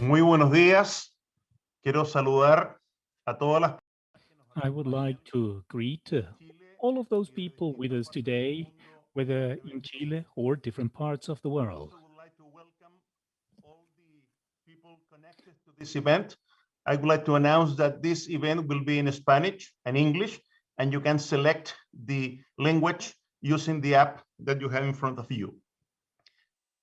Muy buenos días. Quiero saludar a todas las I would like to greet all of those people with us today, whether in Chile or different parts of the world. also would like to welcome all the people connected to this event. I would like to announce that this event will be in Spanish and English, and you can select the language using the app that you have in front of you.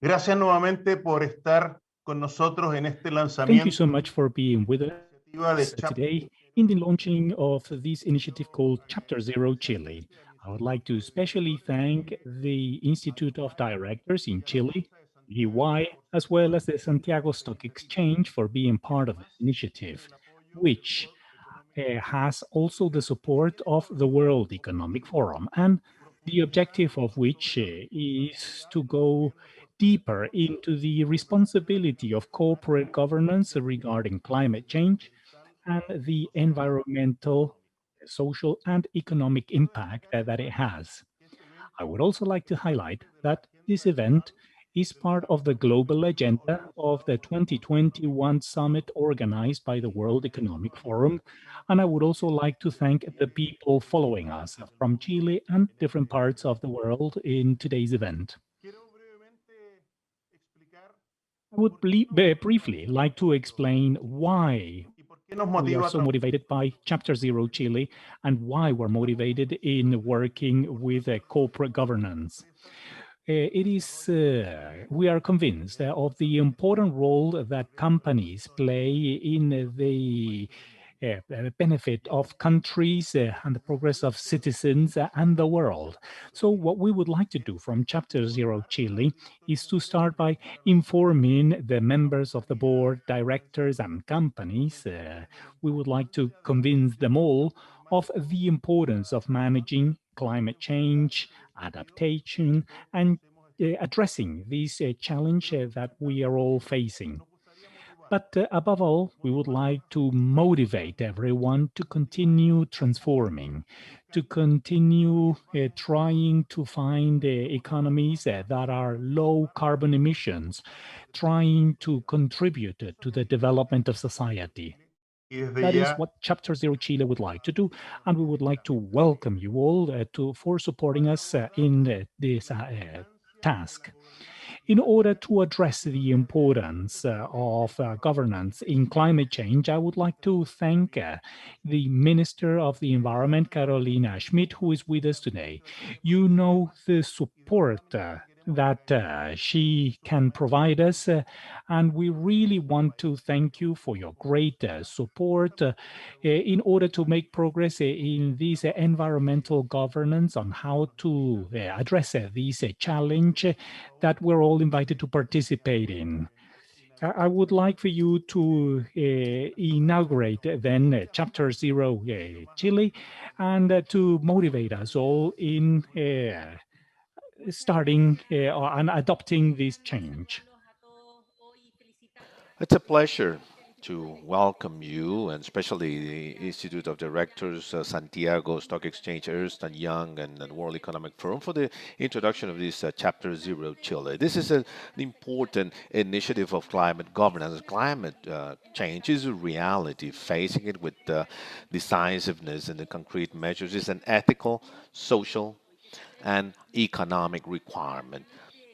Gracias nuevamente por estar con nosotros en este Thank you lanzamiento so much for being with us de today in the launching of this initiative called Chapter Zero Chile. I would like to especially thank the Institute of Directors in Chile, EY, as well as the Santiago Stock Exchange for being part of this initiative, which has also the support of the World Economic Forum, and the objective of which is to go deeper into the responsibility of corporate governance regarding climate change and the environmental, social, and economic impact that it has. I would also like to highlight that this event is part of the global agenda of the 2021 summit organized by the World Economic Forum. And I would also like to thank the people following us from Chile and different parts of the world in today's event. I would briefly like to explain why we are so motivated by Chapter Zero Chile and why we're motivated in working with corporate governance. We are convinced of the important role that companies play in the benefit of countries and the progress of citizens and the world. So what we would like to do from Chapter Zero Chile is to start by informing the members of the board, directors, and companies. We would like to convince them all of the importance of managing climate change, adaptation, and addressing this challenge that we are all facing. But above all, we would like to motivate everyone to continue transforming, to continue trying to find economies that are low carbon emissions, trying to contribute to the development of society. That is what Chapter Zero Chile would like to do, and we would like to welcome you all for supporting us in this task. In order to address the importance of governance in climate change, I would like to thank the Minister of the Environment, Carolina Schmidt, who is with us today. You know the support that she can provide us, and we really want to thank you for your great support in order to make progress in this environmental governance on how to address this challenge that we're all invited to participate in. I would like for you to inaugurate then Chapter Zero Chile and to motivate us all in starting and adopting this change. It's a pleasure to welcome you, and especially the Institute of Directors, Santiago Stock Exchange, Ernst and Young, and World Economic Forum for the introduction of this Chapter Zero Chile. This is an important initiative of climate governance. Climate change is a reality. Facing it with decisiveness and the concrete measures is an ethical, social, and economic requirement.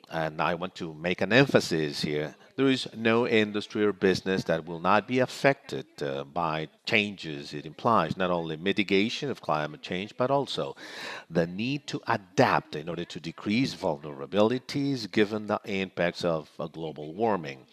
And I want to make an emphasis here. There is no industry or business that will not be affected by changes it implies, not only mitigation of climate change, but also the need to adapt in order to decrease vulnerabilities given the impacts of global warming.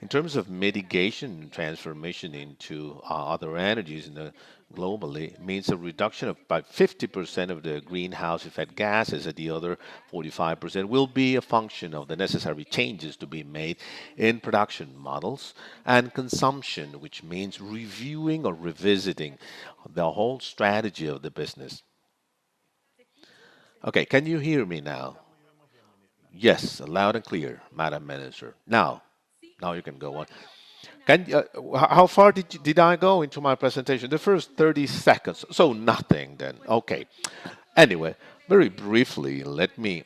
In terms of mitigation and transformation into other energies in the globally means a reduction of about 50% of the greenhouse effect gases, and the other 45% will be a function of the necessary changes to be made in production models and consumption, which means reviewing or revisiting the whole strategy of the business. Okay, can you hear me now? Yes, loud and clear, Madam Minister. Now you can go on. How far did I go into my presentation? The first 30 seconds. So nothing then. Okay. Anyway, very briefly, let me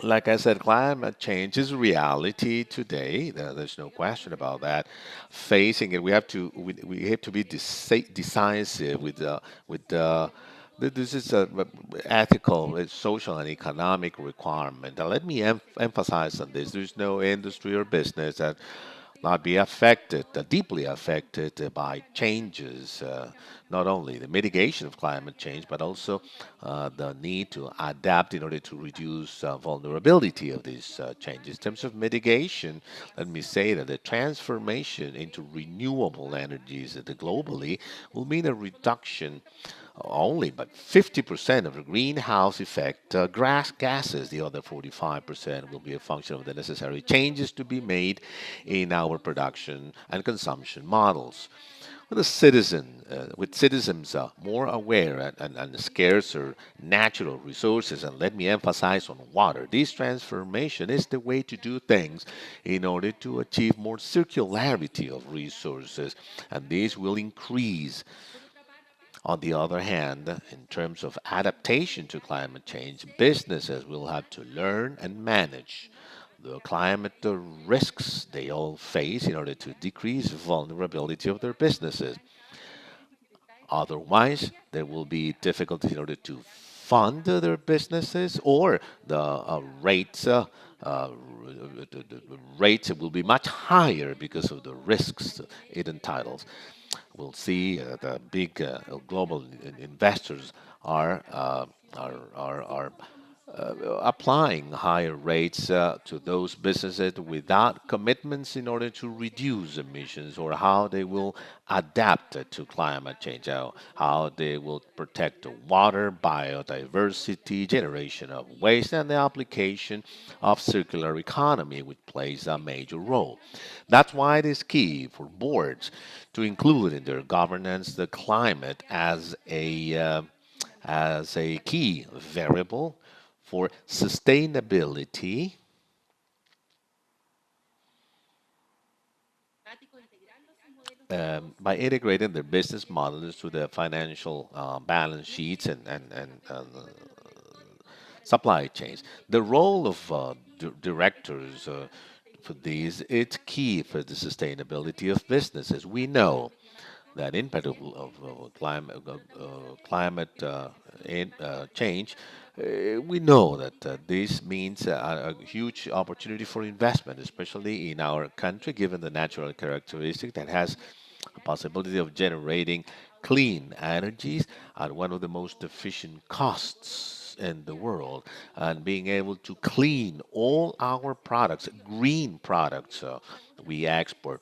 Like I said, climate change is reality today. There's no question about that. Facing it, we have to be decisive this is a ethical, social, and economic requirement. Now, let me emphasize on this. There's no industry or business that not be affected, deeply affected by changes, not only the mitigation of climate change, but also the need to adapt in order to reduce vulnerability of these changes. In terms of mitigation, let me say that the transformation into renewable energies globally will mean a reduction only but 50% of the greenhouse effect gases. The other 45% will be a function of the necessary changes to be made in our production and consumption models. With citizens more aware and scarcer natural resources, and let me emphasize on water, this transformation is the way to do things in order to achieve more circularity of resources, and this will increase. On the other hand, in terms of adaptation to climate change, businesses will have to learn and manage the climate risks they all face in order to decrease vulnerability of their businesses. Otherwise, there will be difficulties in order to fund their businesses, or the uh, the rates will be much higher because of the risks it entitles. We'll see the big global investors are uh, are applying higher rates to those businesses without commitments in order to reduce emissions, or how they will adapt to climate change, how they will protect the water, biodiversity, generation of waste, and the application of circular economy, which plays a major role. That's why it is key for boards to include in their governance the climate as a key variable for sustainability, by integrating their business models to the financial balance sheets and supply chains. The role of directors for these, it's key for the sustainability of businesses. We know that impact of climate change, we know that this means a huge opportunity for investment, especially in our country, given the natural characteristic that has a possibility of generating clean energies at one of the most efficient costs in the world, and being able to clean all our products, green products we export.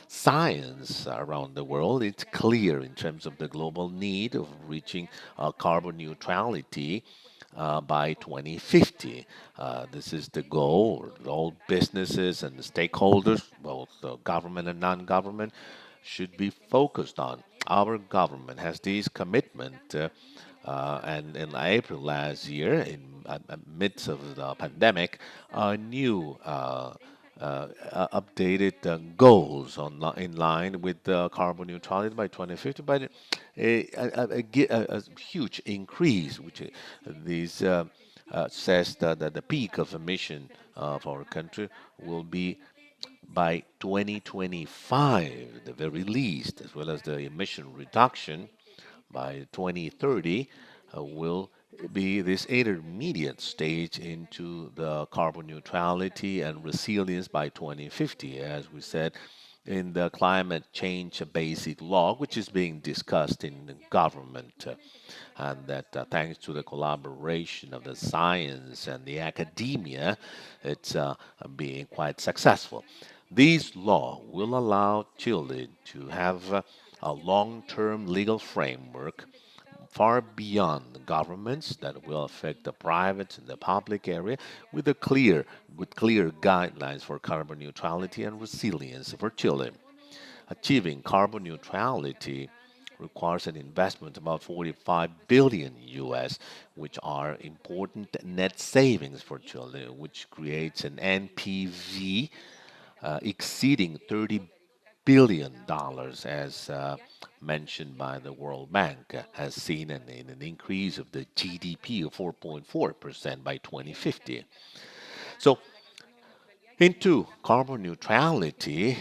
Science around the world, it's clear in terms of the global need of reaching carbon neutrality by 2050. This is the goal. All businesses and the stakeholders, both government and non-government, should be focused on. Our government has this commitment, and in April last year, in midst of the pandemic, a new updated goals in line with carbon neutrality by 2050, but a huge increase, which these says that the peak of emission of our country will be by 2025, the very least, as well as the emission reduction by 2030 will be this intermediate stage into the carbon neutrality and resilience by 2050, as we said in the climate change basic law, which is being discussed in the government, and that thanks to the collaboration of the science and the academia, it's being quite successful. This law will allow Chile to have a long-term legal framework far beyond the governments that will affect the private and the public area, with clear guidelines for carbon neutrality and resilience for Chile. Achieving carbon neutrality requires an investment of about 45 billion US, which are important net savings for Chile, which creates an NPV exceeding $30 billion, as mentioned by the World Bank, has seen an increase of the GDP of 4.4% by 2050. So, into carbon neutrality,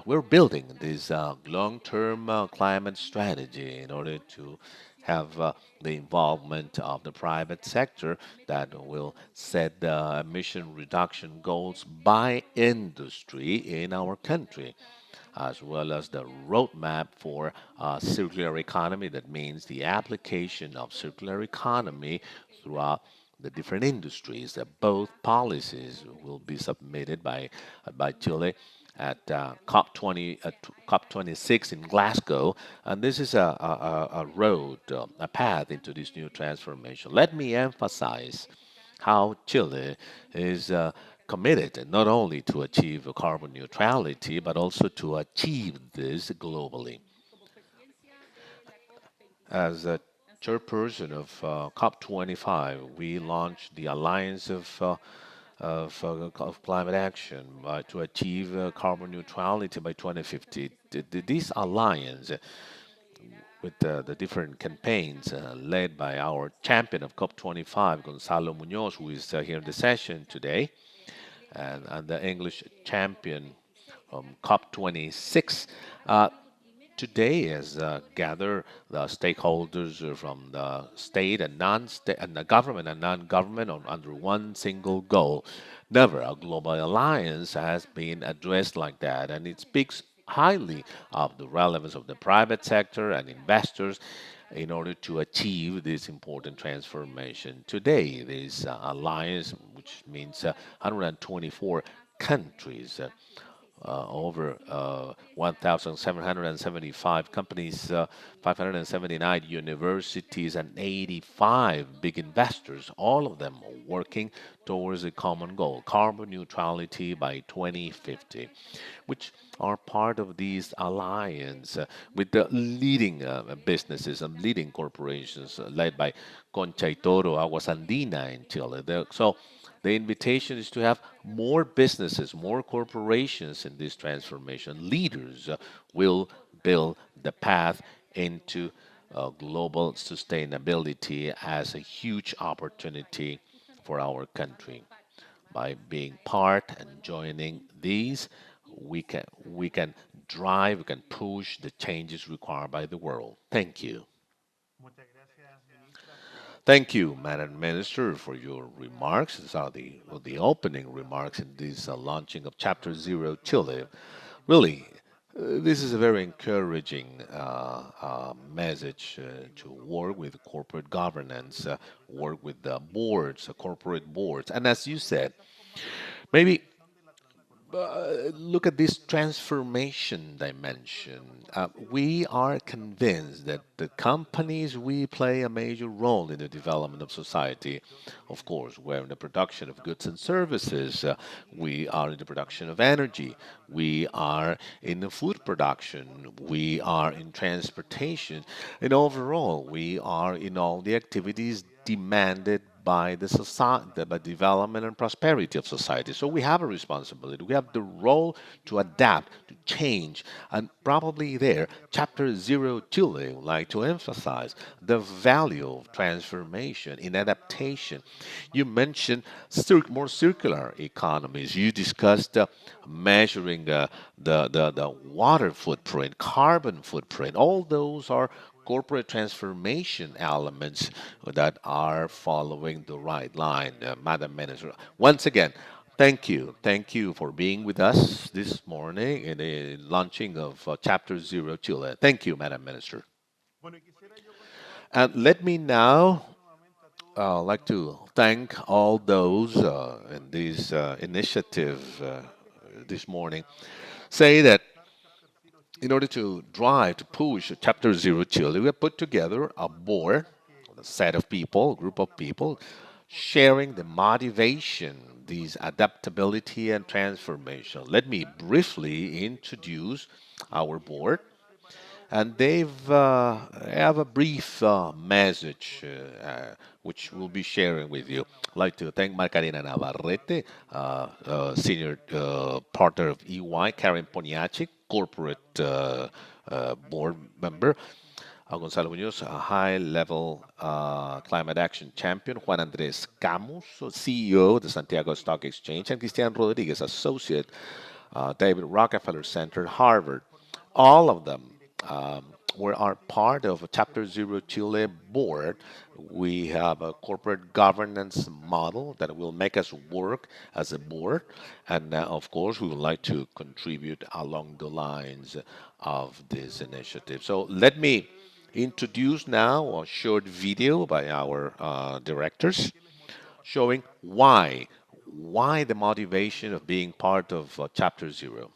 we're building this long-term climate strategy in order to have the involvement of the private sector that will set the emission reduction goals by industry in our country, as well as the roadmap for circular economy. That means the application of circular economy throughout the different industries. Both policies will be submitted by Chile at COP26 in Glasgow, and this is a road, a path into this new transformation. Let me emphasize how Chile is committed not only to achieve carbon neutrality, but also to achieve this globally. As a chairperson of COP25, we launched the Alliance of Climate Action to achieve carbon neutrality by 2050. This alliance, with the different campaigns led by our champion of COP25, Gonzalo Munoz, who is here in the session today, and the English champion from COP26. Today has gathered the stakeholders from the state and non-state and the government and non-government under one single goal. Never a global alliance has been addressed like that, and it speaks highly of the relevance of the private sector and investors in order to achieve this important transformation. Today, this alliance, which means 124 countries, over 1,775 companies, 579 universities, and 85 big investors, all of them working towards a common goal, carbon neutrality by 2050, which are part of these alliance with the leading businesses and leading corporations led by Concha y Toro, Aguas Andina in Chile. So the invitation is to have more businesses, more corporations in this transformation. Leaders will build the path into global sustainability as a huge opportunity for our country. By being part and joining these, we can drive, we can push the changes required by the world. Thank you. Thank you, Madam Minister, for your remarks. These are the opening remarks in this launching of Chapter Zero Chile. Really, this is a very encouraging message to work with corporate governance, work with the boards, corporate boards. And as you said, maybe look at this transformation dimension. We are convinced that the companies we play a major role in the development of society. Of course, we're in the production of goods and services. We are in the production of energy. We are in the food production. We are in transportation. And overall, we are in all the activities demanded by the society, by development and prosperity of society. So we have a responsibility. We have the role to adapt, to change, and probably there, Chapter Zero Chile would like to emphasize the value of transformation in adaptation. You mentioned more circular economies. You discussed measuring the water footprint, carbon footprint. All those are corporate transformation elements that are following the right line, Madam Minister. Once again, thank you. Thank you for being with us this morning in the launching of Chapter Zero Chile. Thank you, Madam Minister. And let me now like to thank all those in this initiative this morning. Say that in order to drive, to push Chapter Zero Chile, we have put together a board, a set of people, a group of people, sharing the motivation, these adaptability and transformation. Let me briefly introduce our board, and they've have a brief message which we'll be sharing with you. I'd like to thank Marcarina Navarrete, senior partner of EY, Karen Poniaci, corporate board member, Gonzalo Muñoz, a high-level climate action champion, Juan Andrés Camus, CEO of the Santiago Stock Exchange, and Cristian Rodriguez, associate, David Rockefeller Center, Harvard. All of them are part of a Chapter Zero Chile board. We have a corporate governance model that will make us work as a board. And of course, we would like to contribute along the lines of this initiative. So let me introduce now a short video by our directors showing why the motivation of being part of Chapter Zero.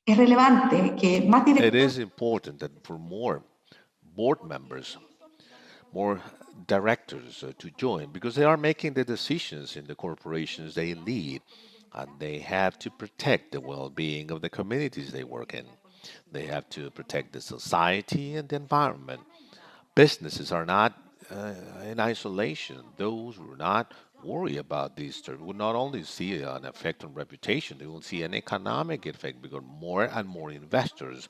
Es relevante que más It directores is important that for more board members, more directors to join because they are making the decisions in the corporations they lead and they have to protect the well-being of the communities they work in. They have to protect the society and the environment. Businesses are not in isolation. Those who are not worry about these terms will not only see an effect on reputation, they will see an economic effect because more and more investors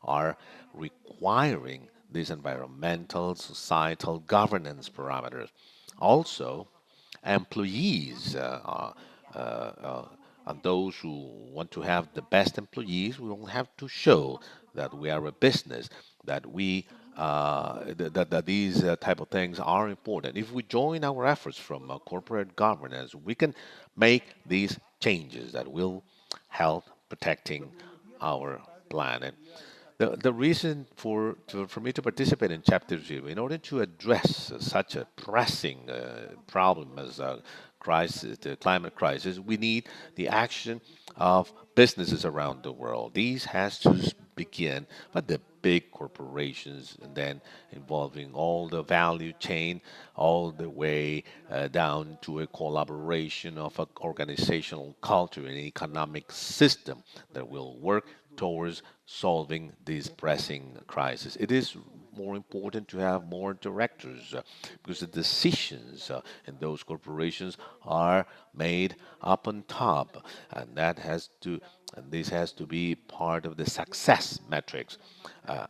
are requiring these environmental, societal governance parameters. Also, employees and those who want to have the best employees will have to show that we are a business, that we that these type of things are important. If we join our efforts from corporate governance, we can make these changes that will help protecting our planet. The reason for me to participate in Chapter Zero, in order to address such a pressing problem as crisis, the climate crisis, we need the action of businesses around the world. These has to begin, but the big corporations, and then involving all the value chain, all the way down to a collaboration of an organizational culture and economic system that will work towards solving this pressing crisis. It is more important to have more directors because the decisions in those corporations are made up on top, and this has to be part of the success metrics.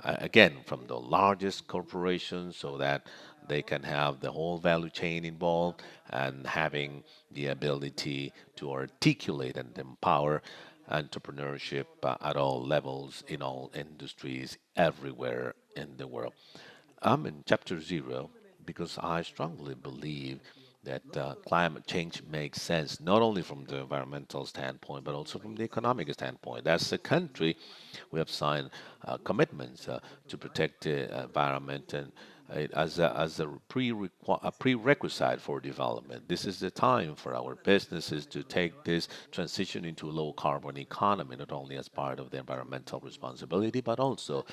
Again, from the largest corporations, so that they can have the whole value chain involved and having the ability to articulate and empower entrepreneurship at all levels, in all industries, everywhere in the world. I'm in Chapter Zero because I strongly believe that climate change makes sense not only from the environmental standpoint but also from the economic standpoint. As a country, we have signed commitments to protect the environment and as a prerequisite for development. This is the time for our businesses to take this transition into a low carbon economy, not only as part of the environmental responsibility, but also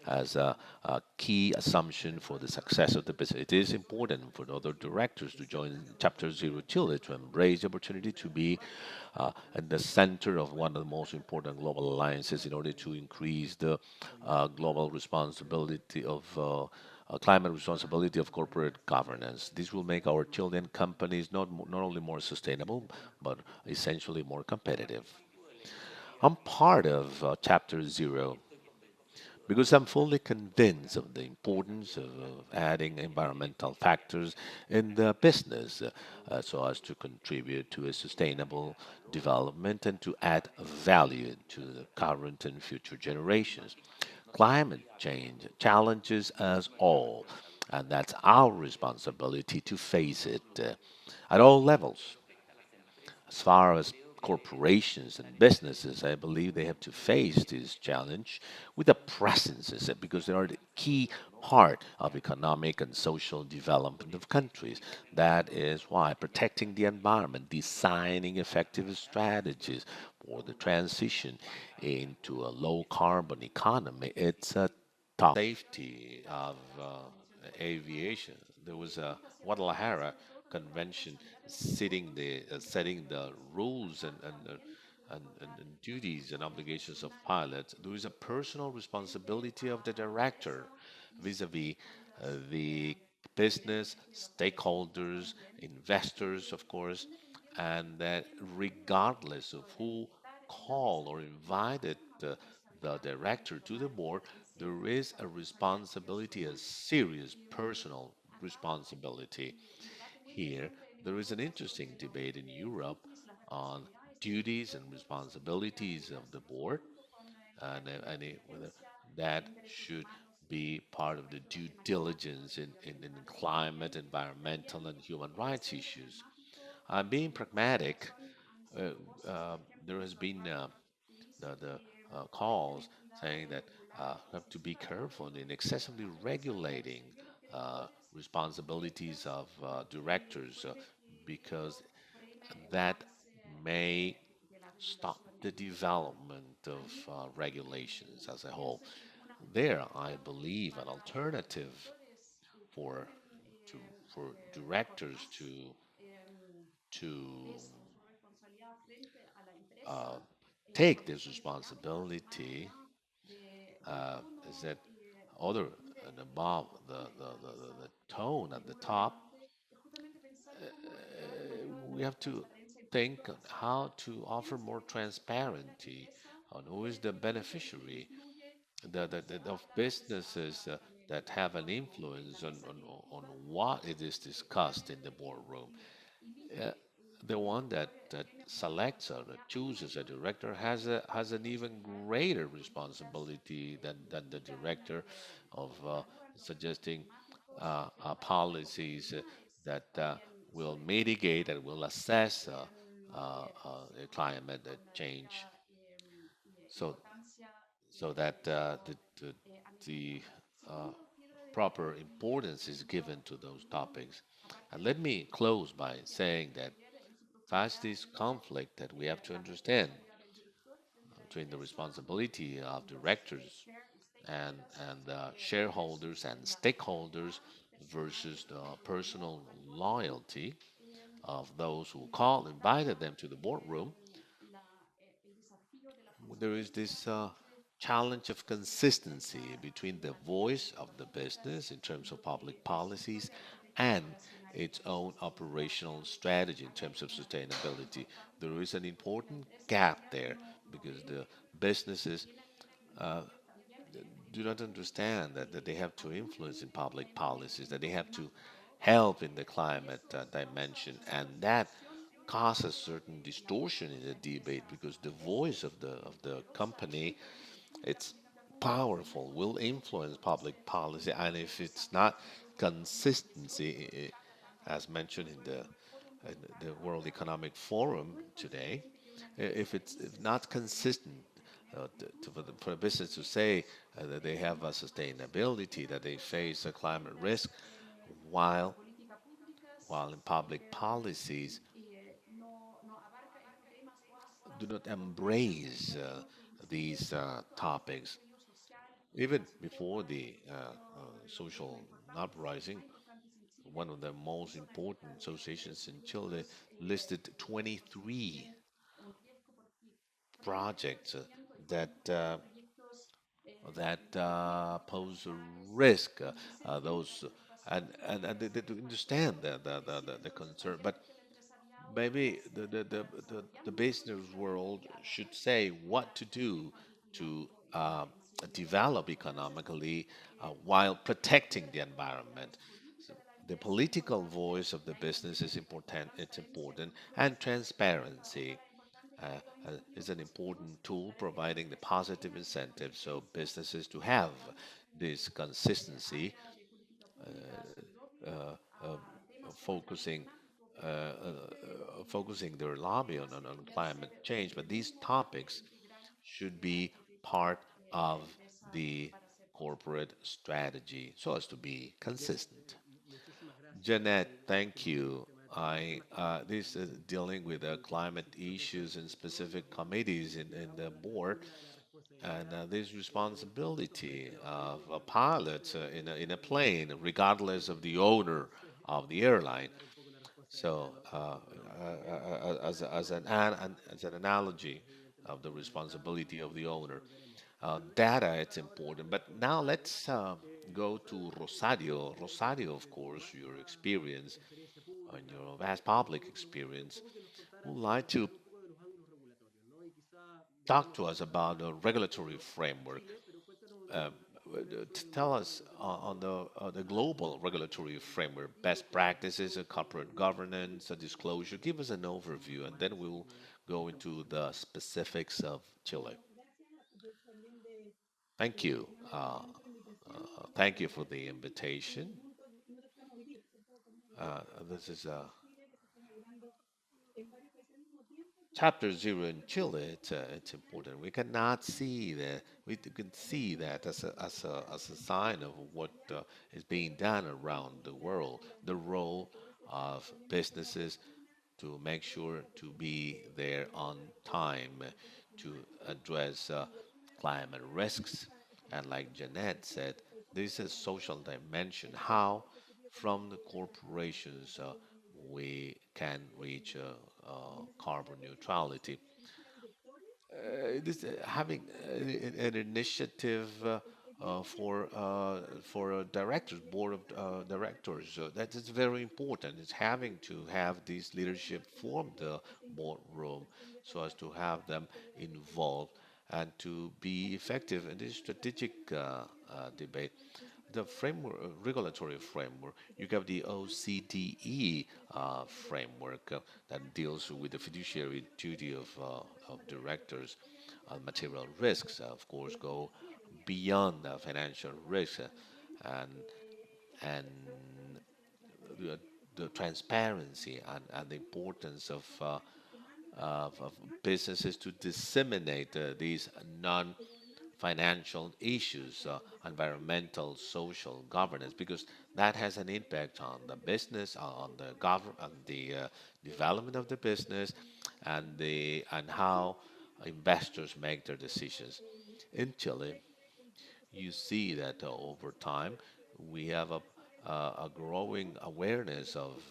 as a key assumption for the success of the business. It is important for the other directors to join Chapter Zero Chile to embrace the opportunity to be at the center of one of the most important global alliances in order to increase the global responsibility of climate responsibility of corporate governance. This will make our Chilean companies not only more sustainable, but essentially more competitive. I'm part of Chapter Zero because I'm fully convinced of the importance of adding environmental factors in the business so as to contribute to a sustainable development and to add value to the current and future generations. Climate change challenges us all, and that's our responsibility to face it at all levels. As far as corporations and businesses, I believe they have to face this challenge with a presence, because they are the key heart of economic and social development of countries. That is why protecting the environment, designing effective strategies for the transition into a low carbon economy, it's a top safety of aviation. There was a Guadalajara convention setting the rules and duties and obligations of pilots. There is a personal responsibility of the director vis-a-vis the business, stakeholders, investors, of course, and that regardless of who called or invited the director to the board, there is a responsibility, a serious personal responsibility. Here, there is an interesting debate in Europe on duties and responsibilities of the board, whether that should be part of the due diligence in climate, environmental, and human rights issues. Being pragmatic, uh, there has been the calls saying that we have to be careful in excessively regulating responsibilities of directors because that may stop the development of regulations as a whole. There, I believe an alternative for to for directors to uh, take this responsibility is that other and above the tone at the top, we have to think on how to offer more transparency on who is the beneficiary of businesses that have an influence on what it is discussed in the boardroom. Uh, the one that selects or that chooses a director has an even greater responsibility than the director of suggesting policies that will mitigate and will assess climate change, so so that the uh, proper importance is given to those topics. And let me close by saying that past this conflict that we have to understand between the responsibility of directors and shareholders and stakeholders versus the personal loyalty of those who invited them to the boardroom, there is this challenge of consistency between the voice of the business in terms of public policies and its own operational strategy in terms of sustainability. There is an important gap there because the businesses uh, do not understand that they have to influence in public policies, that they have to help in the climate dimension, and that causes certain distortion in the debate because the voice of the company, it's powerful, will influence public policy, and if it's not consistency, as mentioned in the World Economic Forum today, if it's if not consistent for a business to say that they have a sustainability, that they face a climate risk, while while in public policies do not embrace these topics. Even before the social uprising, one of the most important associations in Chile listed 23 projects that pose a risk. Those and they to understand the concern, but maybe the business world should say what to do to develop economically while protecting the environment. So the political voice of the business is important. It's important, and transparency is an important tool, providing the positive incentives so businesses to have this consistency, uh, uh, focusing focusing their lobby on climate change. But these topics should be part of the corporate strategy so as to be consistent. Jeanette, thank you. This is dealing with climate issues and specific committees in the board, and this responsibility of a pilot in a plane, regardless of the owner of the airline. So, as an analogy of the responsibility of the owner, data it's important. But now let's go to Rosario. Rosario, of course, your experience and your vast public experience would like to talk to us about the regulatory framework. Uh, Tell us on the global regulatory framework, best practices, corporate governance, disclosure. Give us an overview, and then we'll go into the specifics of Chile. Thank you. Thank you for the invitation. This is chapter zero in Chile. It's important. We cannot see that. Can see that as a sign of what is being done around the world. The role of businesses to make sure to be there on time to address climate risks. And like Jeanette said, this is social dimension. How from the corporations we can reach carbon neutrality. This having an initiative for a directors board of directors that is very important. It's having to have this leadership form the boardroom so as to have them involved and to be effective in this strategic debate. The framework, regulatory framework, you have the OCDE framework that deals with the fiduciary duty of directors. Material risks, of course, go beyond the financial risks, and and the, the transparency and the importance of businesses to disseminate these non-financial issues, environmental, social, governance, because that has an impact on the business, on the development of the business, and how investors make their decisions. In Chile, you see that over time we have a growing awareness of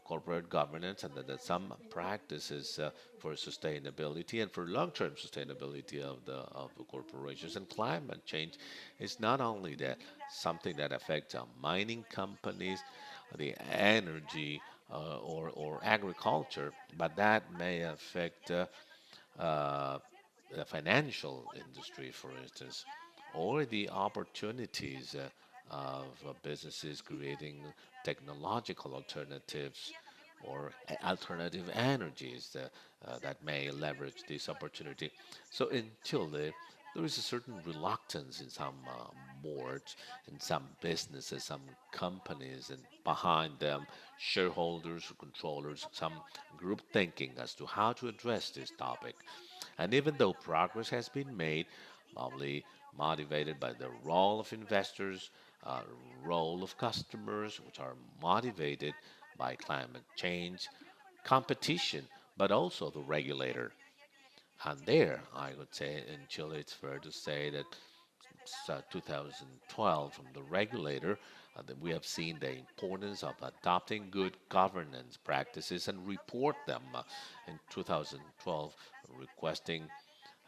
corporate governance and that some practices for sustainability and for long-term sustainability of the corporations and climate change is not only that something that affects mining companies, the energy or agriculture, but that may affect uh, the financial industry, for instance, or the opportunities of businesses creating technological alternatives or alternative energies that may leverage this opportunity. So in Chile, there is a certain reluctance in some boards, in some businesses, some companies, and behind them, shareholders, controllers, some group thinking as to how to address this topic. And even though progress has been made, probably motivated by the role of investors, uh, role of customers, which are motivated by climate change, competition, but also the regulator. And there, I would say in Chile, it's fair to say that 2012 from the regulator, that we have seen the importance of adopting good governance practices and report them in 2012, requesting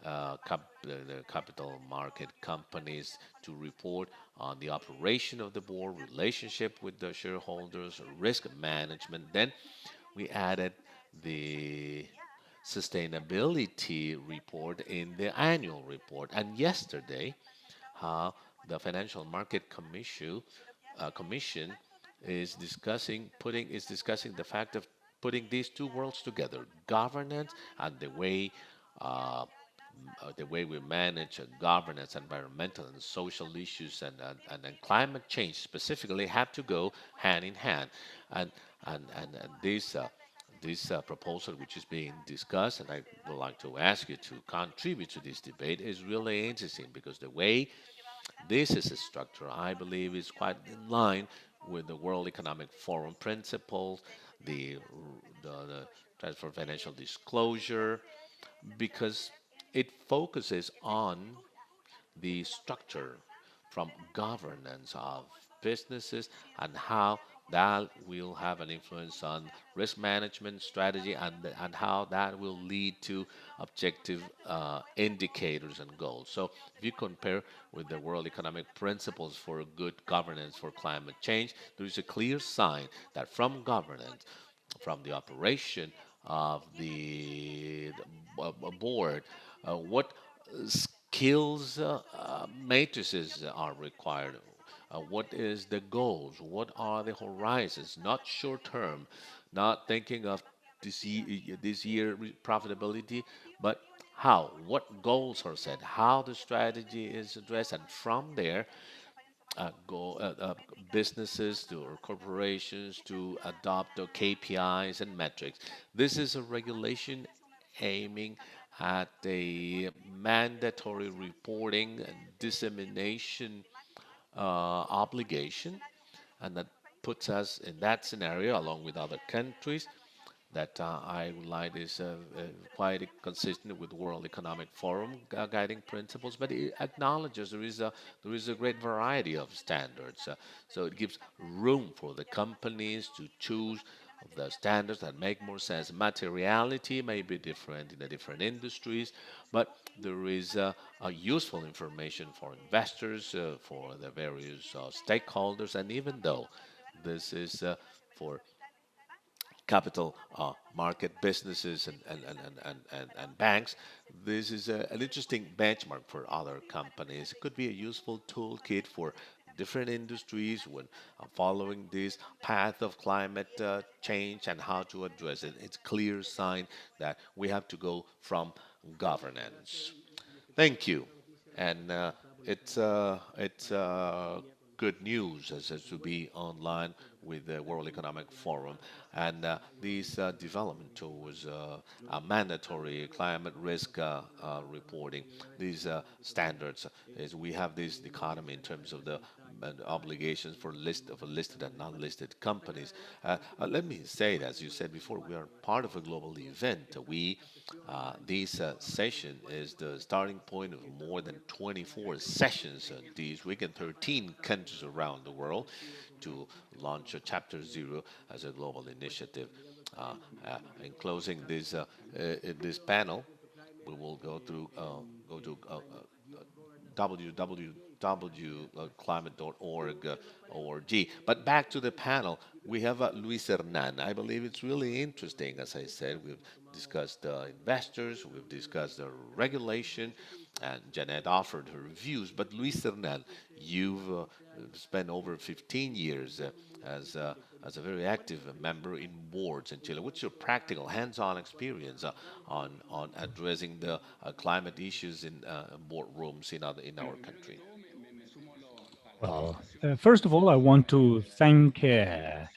the capital market companies to report on the operation of the board, relationship with the shareholders, risk management. Then we added the sustainability report in the annual report. And yesterday, how the Financial Market Commission is discussing the fact of putting these two worlds together, governance and uh, the way we manage governance, environmental and social issues, and then climate change specifically have to go hand in hand. And and this proposal which is being discussed, and I would like to ask you to contribute to this debate, is really interesting because the way This is a structure I believe is quite in line with the World Economic Forum principles, the, the transfer of financial disclosure, because it focuses on the structure from governance of businesses and how that will have an influence on risk management strategy and how that will lead to objective indicators and goals. So if you compare with the World Economic Principles for good governance for climate change, there is a clear sign that from governance, from the operation of the board, what skills matrices are required. What is the goals? What are the horizons? Not short term, not thinking of this year profitability, but how, what goals are set, how the strategy is addressed, and from there, businesses to or corporations to adopt the KPIs and metrics. This is a regulation aiming at a mandatory reporting and dissemination obligation, and that puts us in that scenario along with other countries that I would like is quite consistent with World Economic Forum guiding principles, but it acknowledges there is a great variety of standards. So it gives room for the companies to choose the standards that make more sense. Materiality may be different in the different industries, but there is a useful information for investors, for the various stakeholders, and even though this is for capital market businesses and banks, this is an interesting benchmark for other companies. It could be a useful toolkit for different industries when following this path of climate change and how to address it. It's clear sign that we have to go from governance. Thank you. And it's good news as to be online with the World Economic Forum and this development towards a mandatory climate risk reporting. These standards is we have this dichotomy in terms of the obligations for list of listed and non-listed companies. Let me say, as you said before, we are part of a global event. We this session is the starting point of more than 24 sessions this week in 13 countries around the world to launch a Chapter Zero as a global initiative. In closing this panel, we will go to www.climate.org. But back to the panel, we have Luis Hernan. I believe it's really interesting. As I said, we've discussed investors, we've discussed the regulation, and Janet offered her views. But Luis Hernan, you've spent over 15 years as a very active member in boards in Chile. What's your practical, hands-on experience on addressing the climate issues in boardrooms in our country? Well, first of all, I want to thank you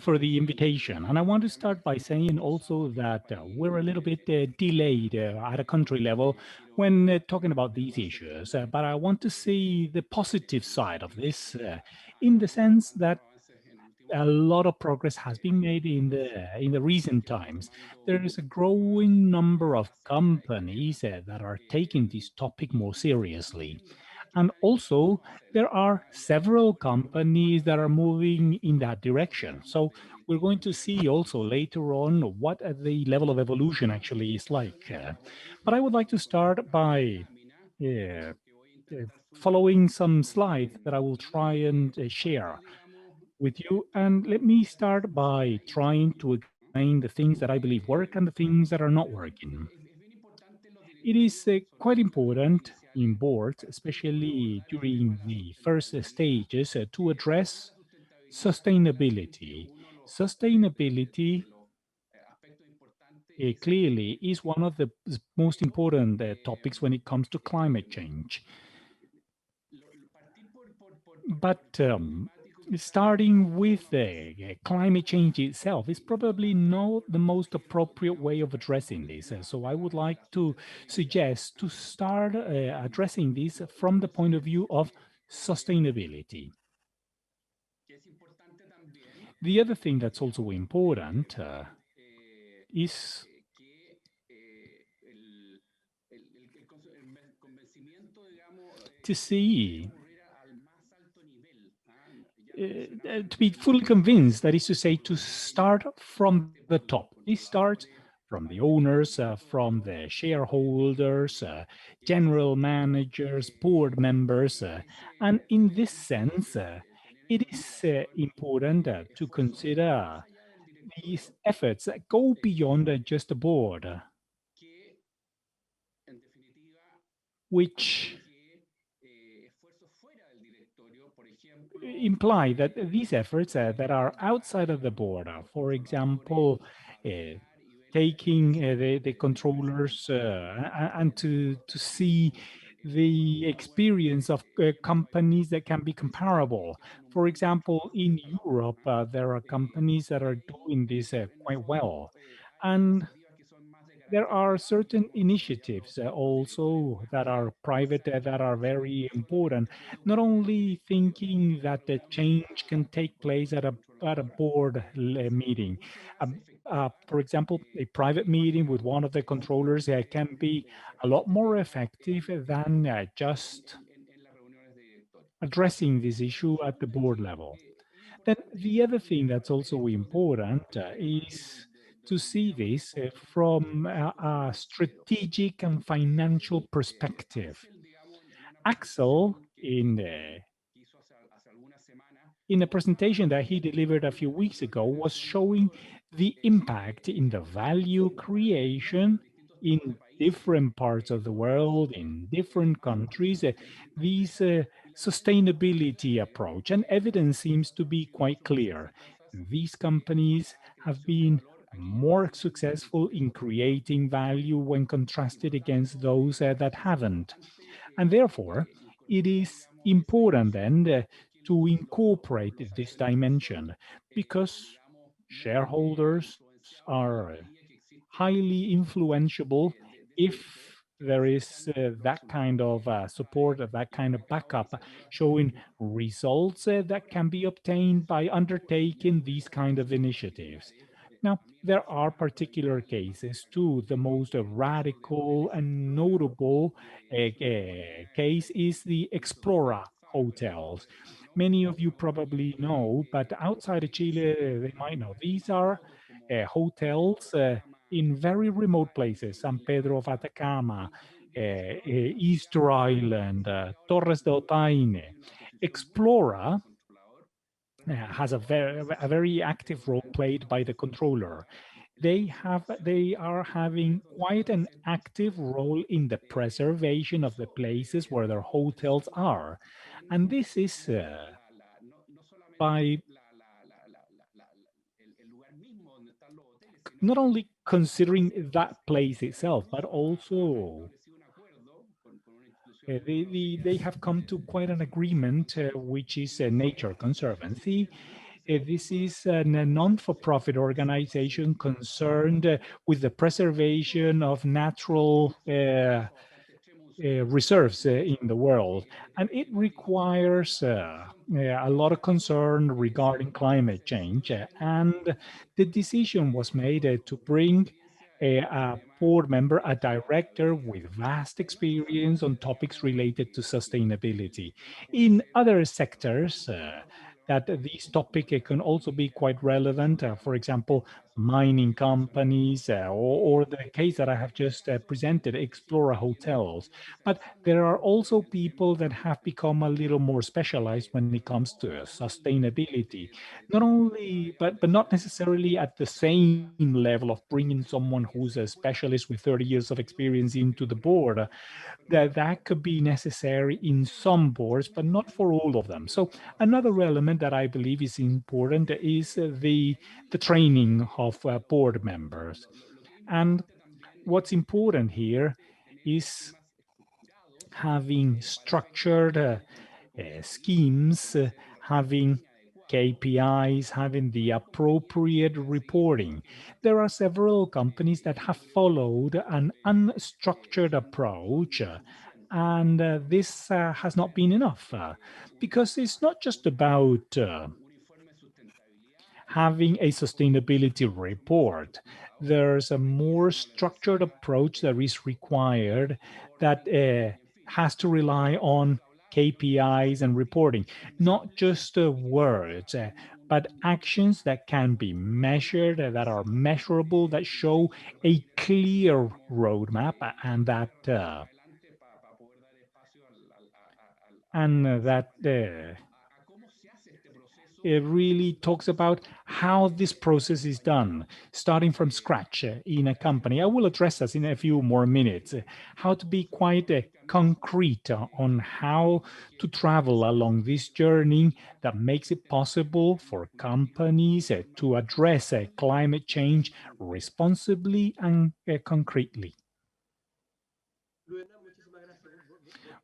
for the invitation. And I want to start by saying also that we're a little bit delayed at a country level when talking about these issues. But I want to see the positive side of this in the sense that a lot of progress has been made in the recent times. There is a growing number of companies that are taking this topic more seriously. And also, there are several companies that are moving in that direction. So we're going to see also later on what the level of evolution actually is like. But I would like to start by uh, following some slides that I will try and share with you. And let me start by trying to explain the things that I believe work and the things that are not working. It is quite important in boards, especially during the first stages, to address sustainability. Sustainability clearly is one of the most important topics when it comes to climate change. But starting with climate change itself is probably not the most appropriate way of addressing this. So I would like to suggest to start addressing this from the point of view of sustainability. The other thing that's also important is to see to be fully convinced, that is to say, to start from the top. This starts from the owners, from the shareholders, general managers, board members. And in this sense, it is important to consider these efforts that go beyond just the board, which imply that these efforts that are outside of the board, for example, taking the controllers and to see the experience of companies that can be comparable. For example, in Europe, there are companies that are doing this quite well. And there are certain initiatives also that are private that are very important. Not only thinking that the change can take place at a board meeting. For example, a private meeting with one of the controllers can be a lot more effective than just addressing this issue at the board level. Then the other thing that's also important is to see this from a strategic and financial perspective. Axel, in a presentation that he delivered a few weeks ago, was showing the impact in the value creation in different parts of the world, in different countries, these sustainability approach. And evidence seems to be quite clear. These companies have been more successful in creating value when contrasted against those that haven't. And therefore, it is important then to incorporate this dimension, because shareholders are highly influential if there is that kind of support, that kind of backup, showing results that can be obtained by undertaking these kind of initiatives. Now, there are particular cases too. The most radical and notable case is the Explora hotels. Many of you probably know, but outside of Chile, they might know. These are hotels in very remote places, San Pedro of Atacama, Easter Island, Torres del Paine. Explora has a very active role played by the controller. They are having quite an active role in the preservation of the places where their hotels are. And this is by not only considering that place itself, but also they have come to quite an agreement, which is Nature Conservancy. This is a non-for-profit organization concerned with the preservation of natural reserves in the world. And it requires a lot of concern regarding climate change. And the decision was made to bring a board member, a director with vast experience on topics related to sustainability. In other sectors, that this topic can also be quite relevant. For example, mining companies, or the case that I have just presented, Explora hotels. But there are also people that have become a little more specialized when it comes to sustainability. Not only, but not necessarily at the same level of bringing someone who's a specialist with 30 years of experience into the board. That could be necessary in some boards, but not for all of them. So another element that I believe is important is the training of board members. And what's important here is having structured schemes, having KPIs, having the appropriate reporting. There are several companies that have followed an unstructured approach, and this has not been enough because it's not just about having a sustainability report. There's a more structured approach that is required that has to rely on KPIs and reporting, not just words, but actions that can be measured, that are measurable, that show a clear roadmap, and that it really talks about how this process is done, starting from scratch in a company. I will address this in a few more minutes, how to be quite concrete on how to travel along this journey that makes it possible for companies to address climate change responsibly and concretely.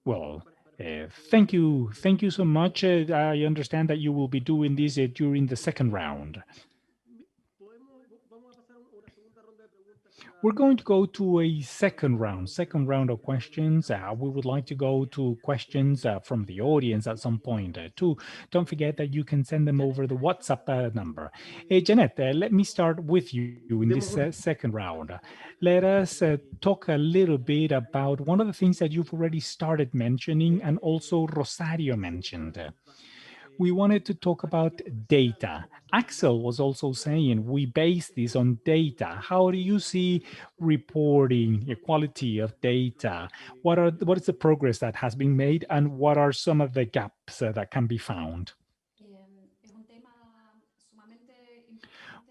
Well, thank you. Thank you so much. I understand that you will be doing this during the second round. We're going to go to a second round of questions. We would like to go to questions from the audience at some point too. Don't forget that you can send them over the WhatsApp number. Janet, let me start with you in this second round. Let us talk a little bit about one of the things that you've already started mentioning and also Rosario mentioned. We wanted to talk about data. Axel was also saying we base this on data. How do you see reporting, quality of data? What is the progress that has been made, and what are some of the gaps that can be found?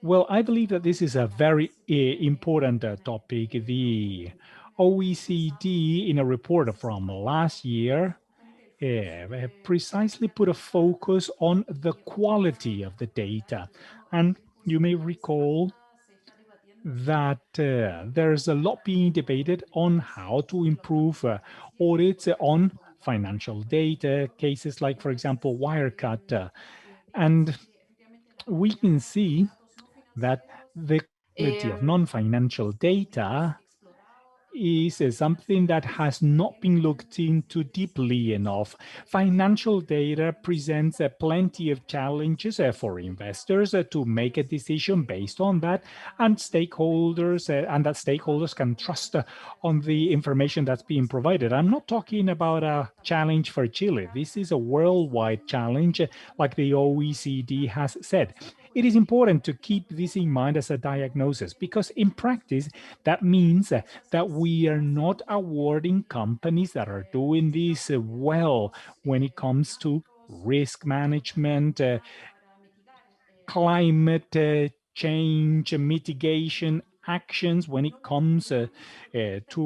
Well, I believe that this is a very important topic. The OECD, in a report from last year, precisely put a focus on the quality of the data. And you may recall that there's a lot being debated on how to improve audits on financial data, cases like, for example, Wirecut. And we can see that the quality of non-financial data is something that has not been looked into deeply enough. Financial data presents plenty of challenges for investors to make a decision based on that, and stakeholders, and that stakeholders can trust on the information that's being provided. I'm not talking about a challenge for Chile. This is a worldwide challenge, like the OECD has said. It is important to keep this in mind as a diagnosis, because in practice, that means that we are not awarding companies that are doing this well when it comes to risk management, climate change mitigation actions, when it comes to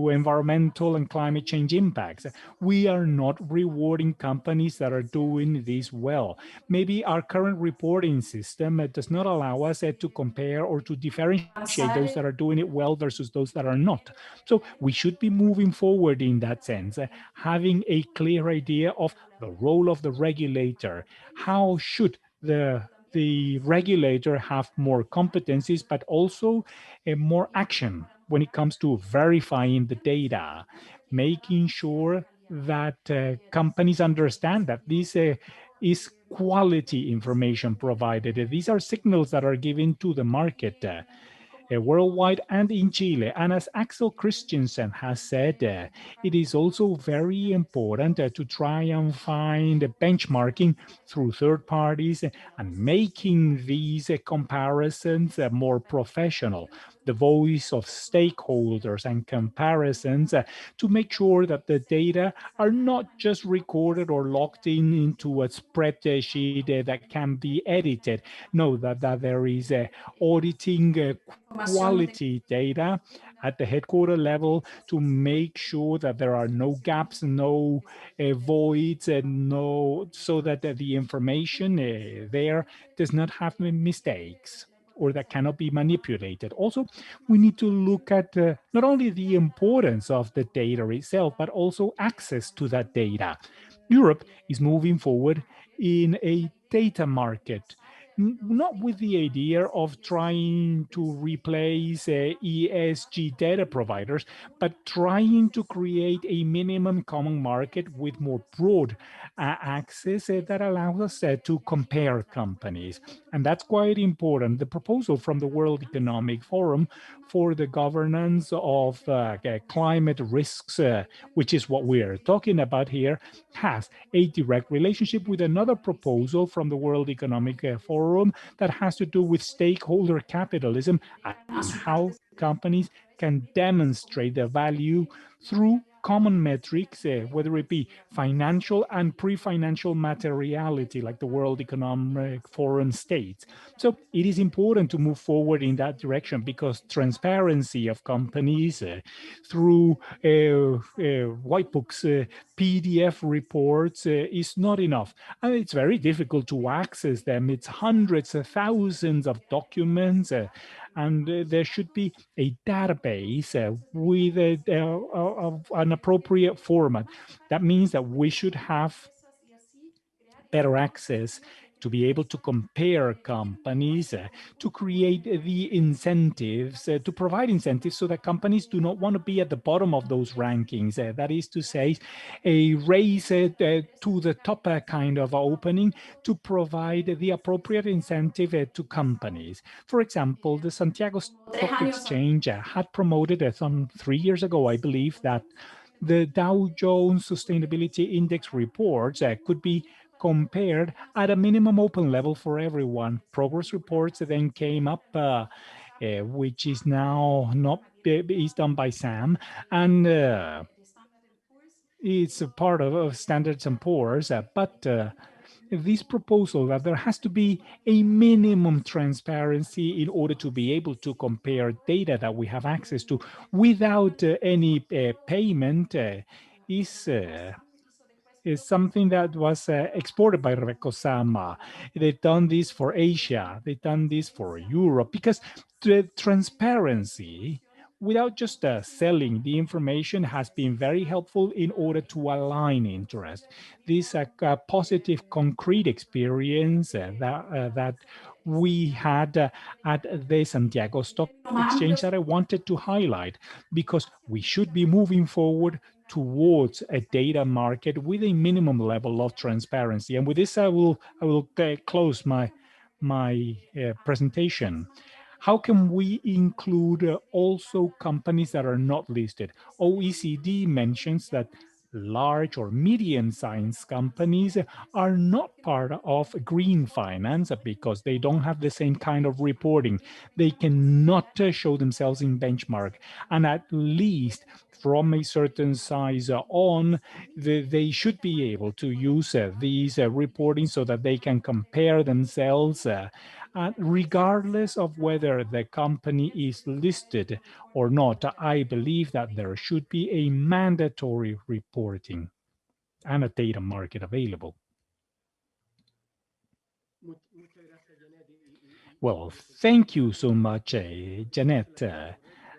environmental and climate change impacts. We are not rewarding companies that are doing this well. Maybe our current reporting system does not allow us to compare or to differentiate those that are doing it well versus those that are not. So we should be moving forward in that sense, having a clear idea of the role of the regulator. How should the regulator have more competencies, but also more action when it comes to verifying the data, making sure that companies understand that this is quality information provided. These are signals that are given to the market worldwide and in Chile. And as Axel Christensen has said, it is also very important to try and find benchmarking through third parties and making these comparisons more professional, the voice of stakeholders and comparisons to make sure that the data are not just recorded or locked into a spreadsheet that can be edited. No, that there is auditing quality data at the headquarter level to make sure that there are no gaps, no voids, and no, so that the information there does not have mistakes or that cannot be manipulated. Also, we need to look at not only the importance of the data itself, but also access to that data. Europe is moving forward in a data market, not with the idea of trying to replace ESG data providers, but trying to create a minimum common market with more broad access that allows us to compare companies. And that's quite important. The proposal from the World Economic Forum for the governance of climate risks, which is what we're talking about here, has a direct relationship with another proposal from the World Economic Forum that has to do with stakeholder capitalism and how companies can demonstrate their value through common metrics, whether it be financial and pre-financial materiality, like the World Economic Forum states. So it is important to move forward in that direction because transparency of companies through white books, PDF reports is not enough. And it's very difficult to access them. It's hundreds of thousands of documents, and there should be a database with an appropriate format. That means that we should have better access to be able to compare companies, to create the incentives, to provide incentives so that companies do not want to be at the bottom of those rankings. That is to say, a race to the top kind of opening to provide the appropriate incentive to companies. For example, the Santiago Stock Exchange had promoted some 3 years ago, I believe, that the Dow Jones Sustainability Index reports could be compared at a minimum open level for everyone. Progress reports then came up, which is now not is done by Sam, and it's a part of Standards and Poor's. But this proposal that there has to be a minimum transparency in order to be able to compare data that we have access to without any payment is something that was exported by Recosama. They've done this for Asia. They've done this for Europe because the transparency without just selling the information has been very helpful in order to align interest. This positive concrete experience that we had at the Santiago Stock Exchange that I wanted to highlight because we should be moving forward towards a data market with a minimum level of transparency. And with this, I will close my presentation. How can we include also companies that are not listed? OECD mentions that large or medium-sized companies are not part of green finance because they don't have the same kind of reporting. They cannot show themselves in benchmark. And at least from a certain size on, they should be able to use these reporting so that they can compare themselves regardless of whether the company is listed or not. I believe that there should be a mandatory reporting and a data market available. Well, thank you so much, Janet.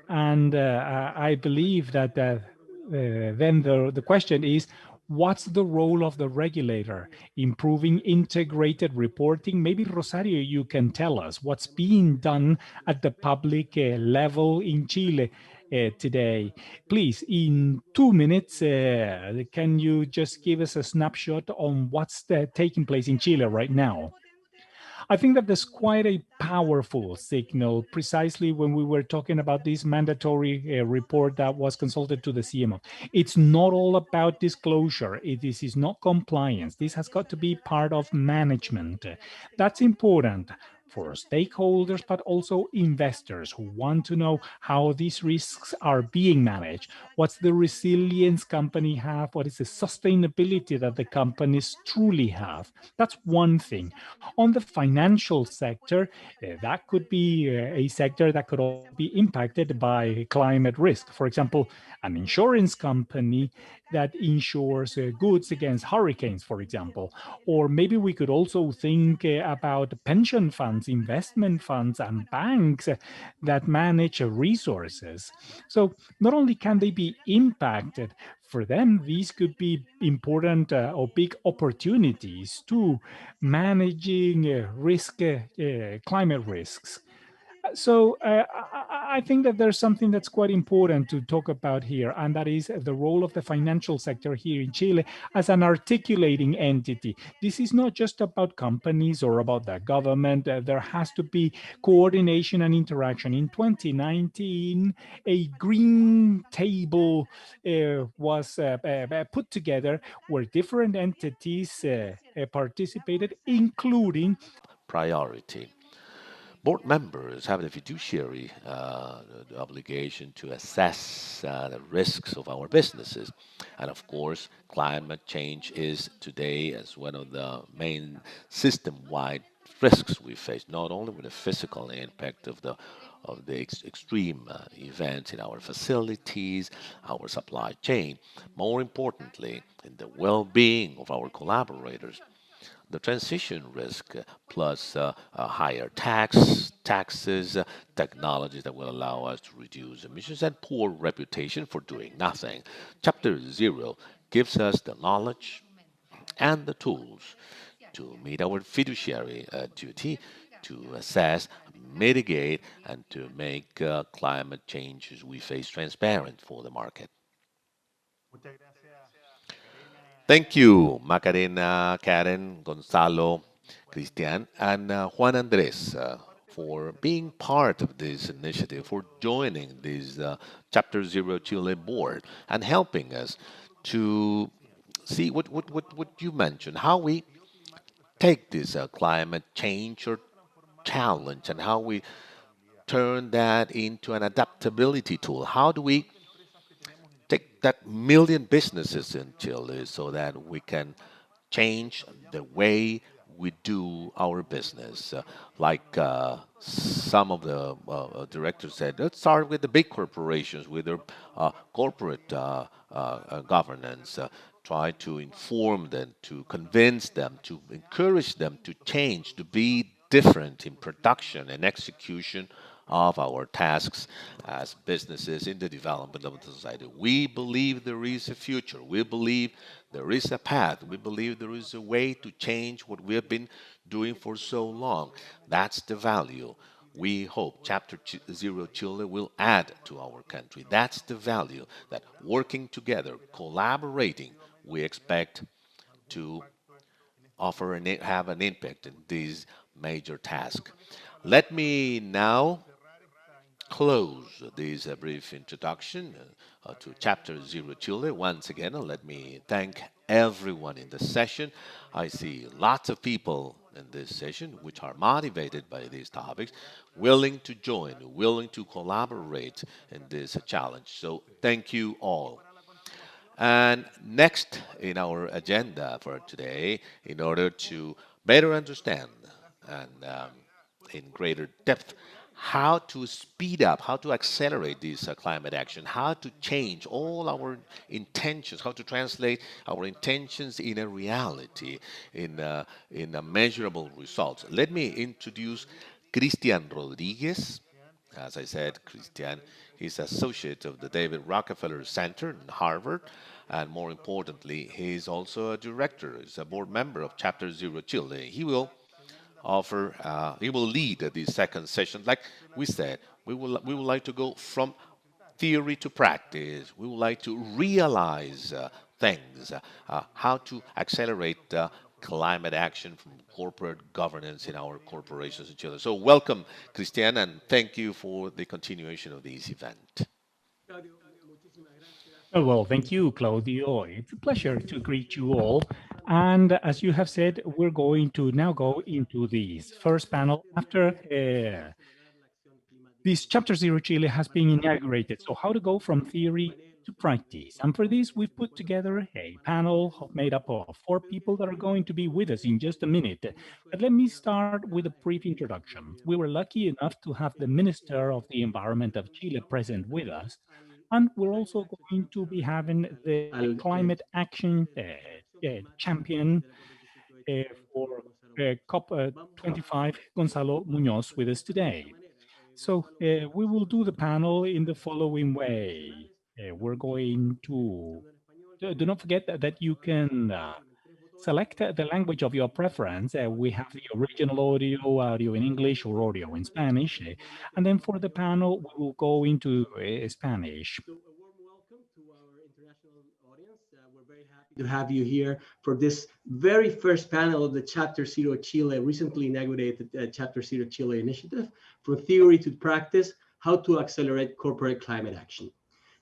And I believe that then the question is, what's the role of the regulator? Improving integrated reporting? Maybe, Rosario, you can tell us what's being done at the public level in Chile today. Please, in 2 minutes, can you just give us a snapshot on what's taking place in Chile right now? I think that there's quite a powerful signal precisely when we were talking about this mandatory report that was consulted to the CMO. It's not all about disclosure. This is not compliance. This has got to be part of management. That's important for stakeholders, but also investors who want to know how these risks are being managed. What's the resilience company have? What is the sustainability that the companies truly have? That's one thing. On the financial sector, that could be a sector that could also be impacted by climate risk. For example, an insurance company that insures goods against hurricanes, for example. Or maybe we could also think about pension funds funds, investment funds, and banks that manage resources. So not only can they be impacted, for them, these could be important or big opportunities to managing climate risks. I think that there's something that's quite important to talk about here, and that is the role of the financial sector here in Chile as an articulating entity. This is not just about companies or about the government. There has to be coordination and interaction. In 2019, a green table was put together where different entities participated, including Priority. Board members have the fiduciary the obligation to assess the risks of our businesses. And of course, climate change is today as one of the main system-wide risks we face, not only with the physical impact of the extreme events in our facilities, our supply chain, more importantly, in the well-being of our collaborators. The transition risk plus higher taxes, technologies that will allow us to reduce emissions, and poor reputation for doing nothing. Chapter Zero gives us the knowledge and the tools to meet our fiduciary duty to assess, mitigate, and to make climate changes we face transparent for the market. Thank you, Macarena, Karen, Gonzalo, Cristian, and Juan Andres for being part of this initiative, for joining this Chapter Zero Chile board and helping us to see what you mentioned, how we take this climate change or challenge and how we turn that into an adaptability tool. How do we take that million businesses in Chile so that we can change the way we do our business. Some of the directors said, let's start with the big corporations, with their corporate governance. Try to inform them, to convince them, to encourage them to change, to be different in production and execution of our tasks as businesses in the development of the society. We believe there is a future. We believe there is a path. We believe there is a way to change what we have been doing for so long. That's the value. We hope Zero Chile will add to our country. That's the value that working together, collaborating, we expect to offer and have an impact in these major tasks. Let me now close this brief introduction to Chapter Zero Chile. Once again, let me thank everyone in the session. I see lots of people in this session which are motivated by these topics, willing to join, willing to collaborate in this challenge. So thank you all. And next in our agenda for today, in order to better understand and in greater depth how to speed up, how to accelerate this climate action, how to change all our intentions, how to translate our intentions in a reality, in a measurable results. Let me introduce Cristian Rodriguez. As I said, Christian is associate of the David Rockefeller Center in Harvard, and more importantly, he is also a director, he's a board member of Chapter Zero Chile. He will lead the second session. Like we said, we would like to go from theory to practice. We would like to realize things, how to accelerate climate action from corporate governance in our corporations in Chile. So welcome, Christian, and thank you for the continuation of this event. Oh, well, thank you, Claudio. It's a pleasure to greet you all. And as you have said, we're going to now go into this first panel after this Chapter Zero Chile has been inaugurated. So how to go from theory to practice. And for this, we've put together a panel made up of four people that are going to be with us in just a minute. But let me start with a brief introduction. We were lucky enough to have the Minister of the Environment of Chile present with us. And we're also going to be having the climate action champion uh, for COP25, Gonzalo Muñoz, with us today. So we will do the panel in the following way. We're going to, do not forget that you can select the language of your preference. We have the original audio in English or audio in Spanish. And then for the panel, we will go into Spanish. So a warm welcome to our international audience. We're very happy to have you here for this very first panel of the Chapter Zero Chile, recently inaugurated Chapter Zero Chile initiative, From Theory to Practice, How to Accelerate Corporate Climate Action.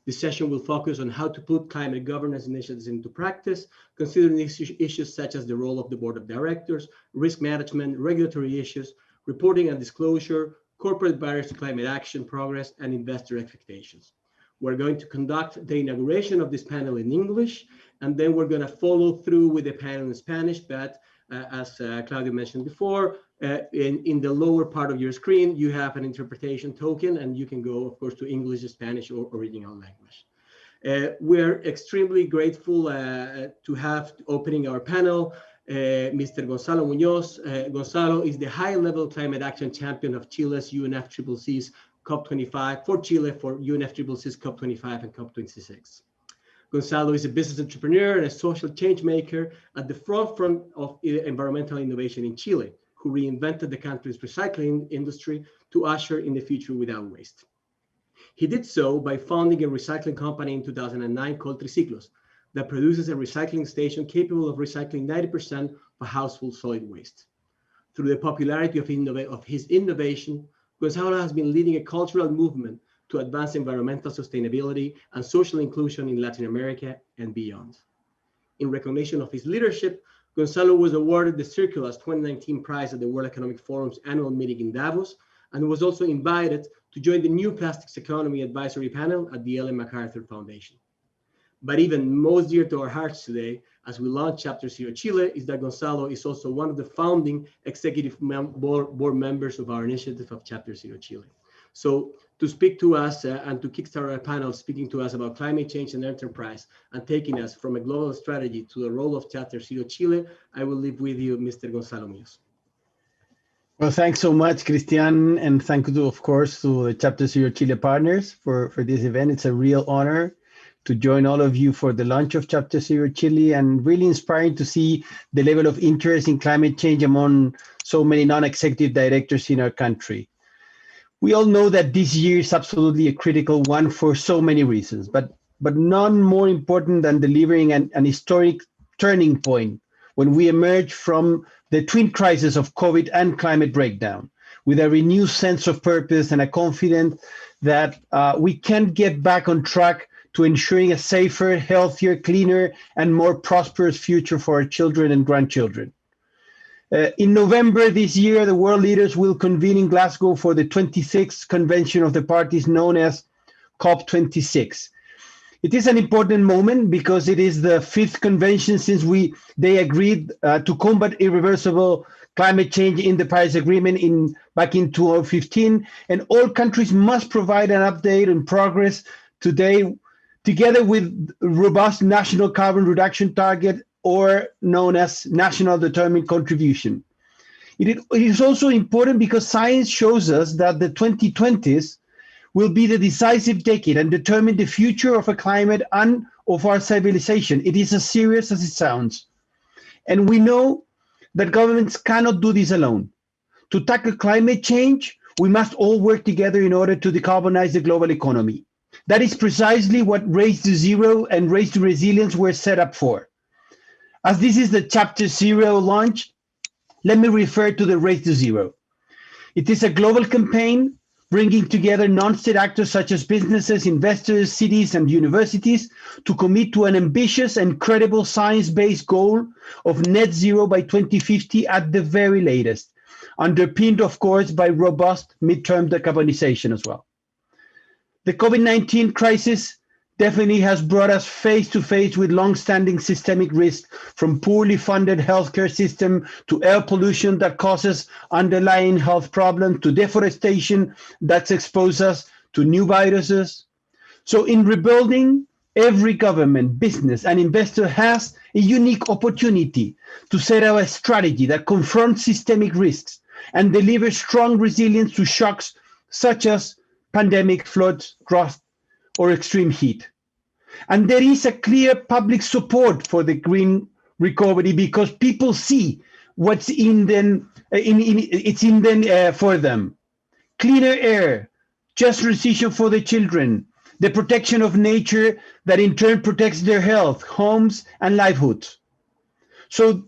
This session will focus on how to put climate governance initiatives into practice, considering issues such as the role of the board of directors, risk management, regulatory issues, reporting and disclosure, corporate barriers to climate action progress, and investor expectations. We're going to conduct the inauguration of this panel in English, and then we're going to follow through with the panel in Spanish, but as Claudio mentioned before, in the lower part of your screen, you have an interpretation token, and you can go, of course, to English, Spanish, or original language. We're extremely grateful to have opening our panel, Mr. Gonzalo Muñoz. Gonzalo is the high-level climate action champion of Chile's UNFCCC's COP25 for Chile for UNFCCC's COP25 and COP26. Gonzalo is a business entrepreneur and a social change maker at the forefront of environmental innovation in Chile, who reinvented the country's recycling industry to usher in the future without waste. He did so by founding a recycling company in 2009 called Triciclos that produces a recycling station capable of recycling 90% of household solid waste. Through the popularity of his innovation, Gonzalo has been leading a cultural movement to advance environmental sustainability and social inclusion in Latin America and beyond. In recognition of his leadership, Gonzalo was awarded the Circulas 2019 prize at the World Economic Forum's annual meeting in Davos, and was also invited to join the New Plastics Economy Advisory Panel at the Ellen MacArthur Foundation. But even most dear to our hearts today, as we launch Chapter Zero Chile, is that Gonzalo is also one of the founding executive board members of our initiative of Chapter Zero Chile. So to speak to us and to kickstart our panel, speaking to us about climate change and enterprise and taking us from a global strategy to the role of Chapter Zero Chile, I will leave with you, Mr. Gonzalo Muñoz. Well, thanks so much, Christian, and thank you, of course, to the Chapter Zero Chile partners for this event. It's a real honor to join all of you for the launch of Chapter Zero Chile, and really inspiring to see the level of interest in climate change among so many non-executive directors in our country. We all know that this year is absolutely a critical one for so many reasons, but none more important than delivering an historic turning point when we emerge from the twin crises of COVID and climate breakdown with a renewed sense of purpose and a confidence that we can get back on track to ensuring a safer, healthier, cleaner, and more prosperous future for our children and grandchildren. In November this year, the world leaders will convene in Glasgow for the 26th convention of the parties known as COP26. It is an important moment because it is the 5th convention since they agreed to combat irreversible climate change in the Paris Agreement back in 2015, and all countries must provide an update on progress today, together with robust national carbon reduction target, or known as national determined contribution. It is also important because science shows us that the 2020s will be the decisive decade and determine the future of a climate and of our civilization. It is as serious as it sounds. And we know that governments cannot do this alone. To tackle climate change, we must all work together in order to decarbonize the global economy. That is precisely what Race to Zero and Race to Resilience were set up for. As this is the Chapter Zero launch, let me refer to the Race to Zero. It is a global campaign bringing together non-state actors such as businesses, investors, cities, and universities to commit to an ambitious and credible science-based goal of net zero by 2050 at the very latest, underpinned, of course, by robust midterm decarbonization as well. The COVID-19 crisis definitely has brought us face to face with long-standing systemic risk, from poorly funded healthcare system to air pollution that causes underlying health problems to deforestation that's exposed us to new viruses. So in rebuilding, every government, business, and investor has a unique opportunity to set out a strategy that confronts systemic risks and delivers strong resilience to shocks such as pandemic, floods, drought, or extreme heat. And there is a clear public support for the green recovery because people see what's in them, for them. Cleaner air, just transition for the children, the protection of nature that in turn protects their health, homes, and livelihoods. So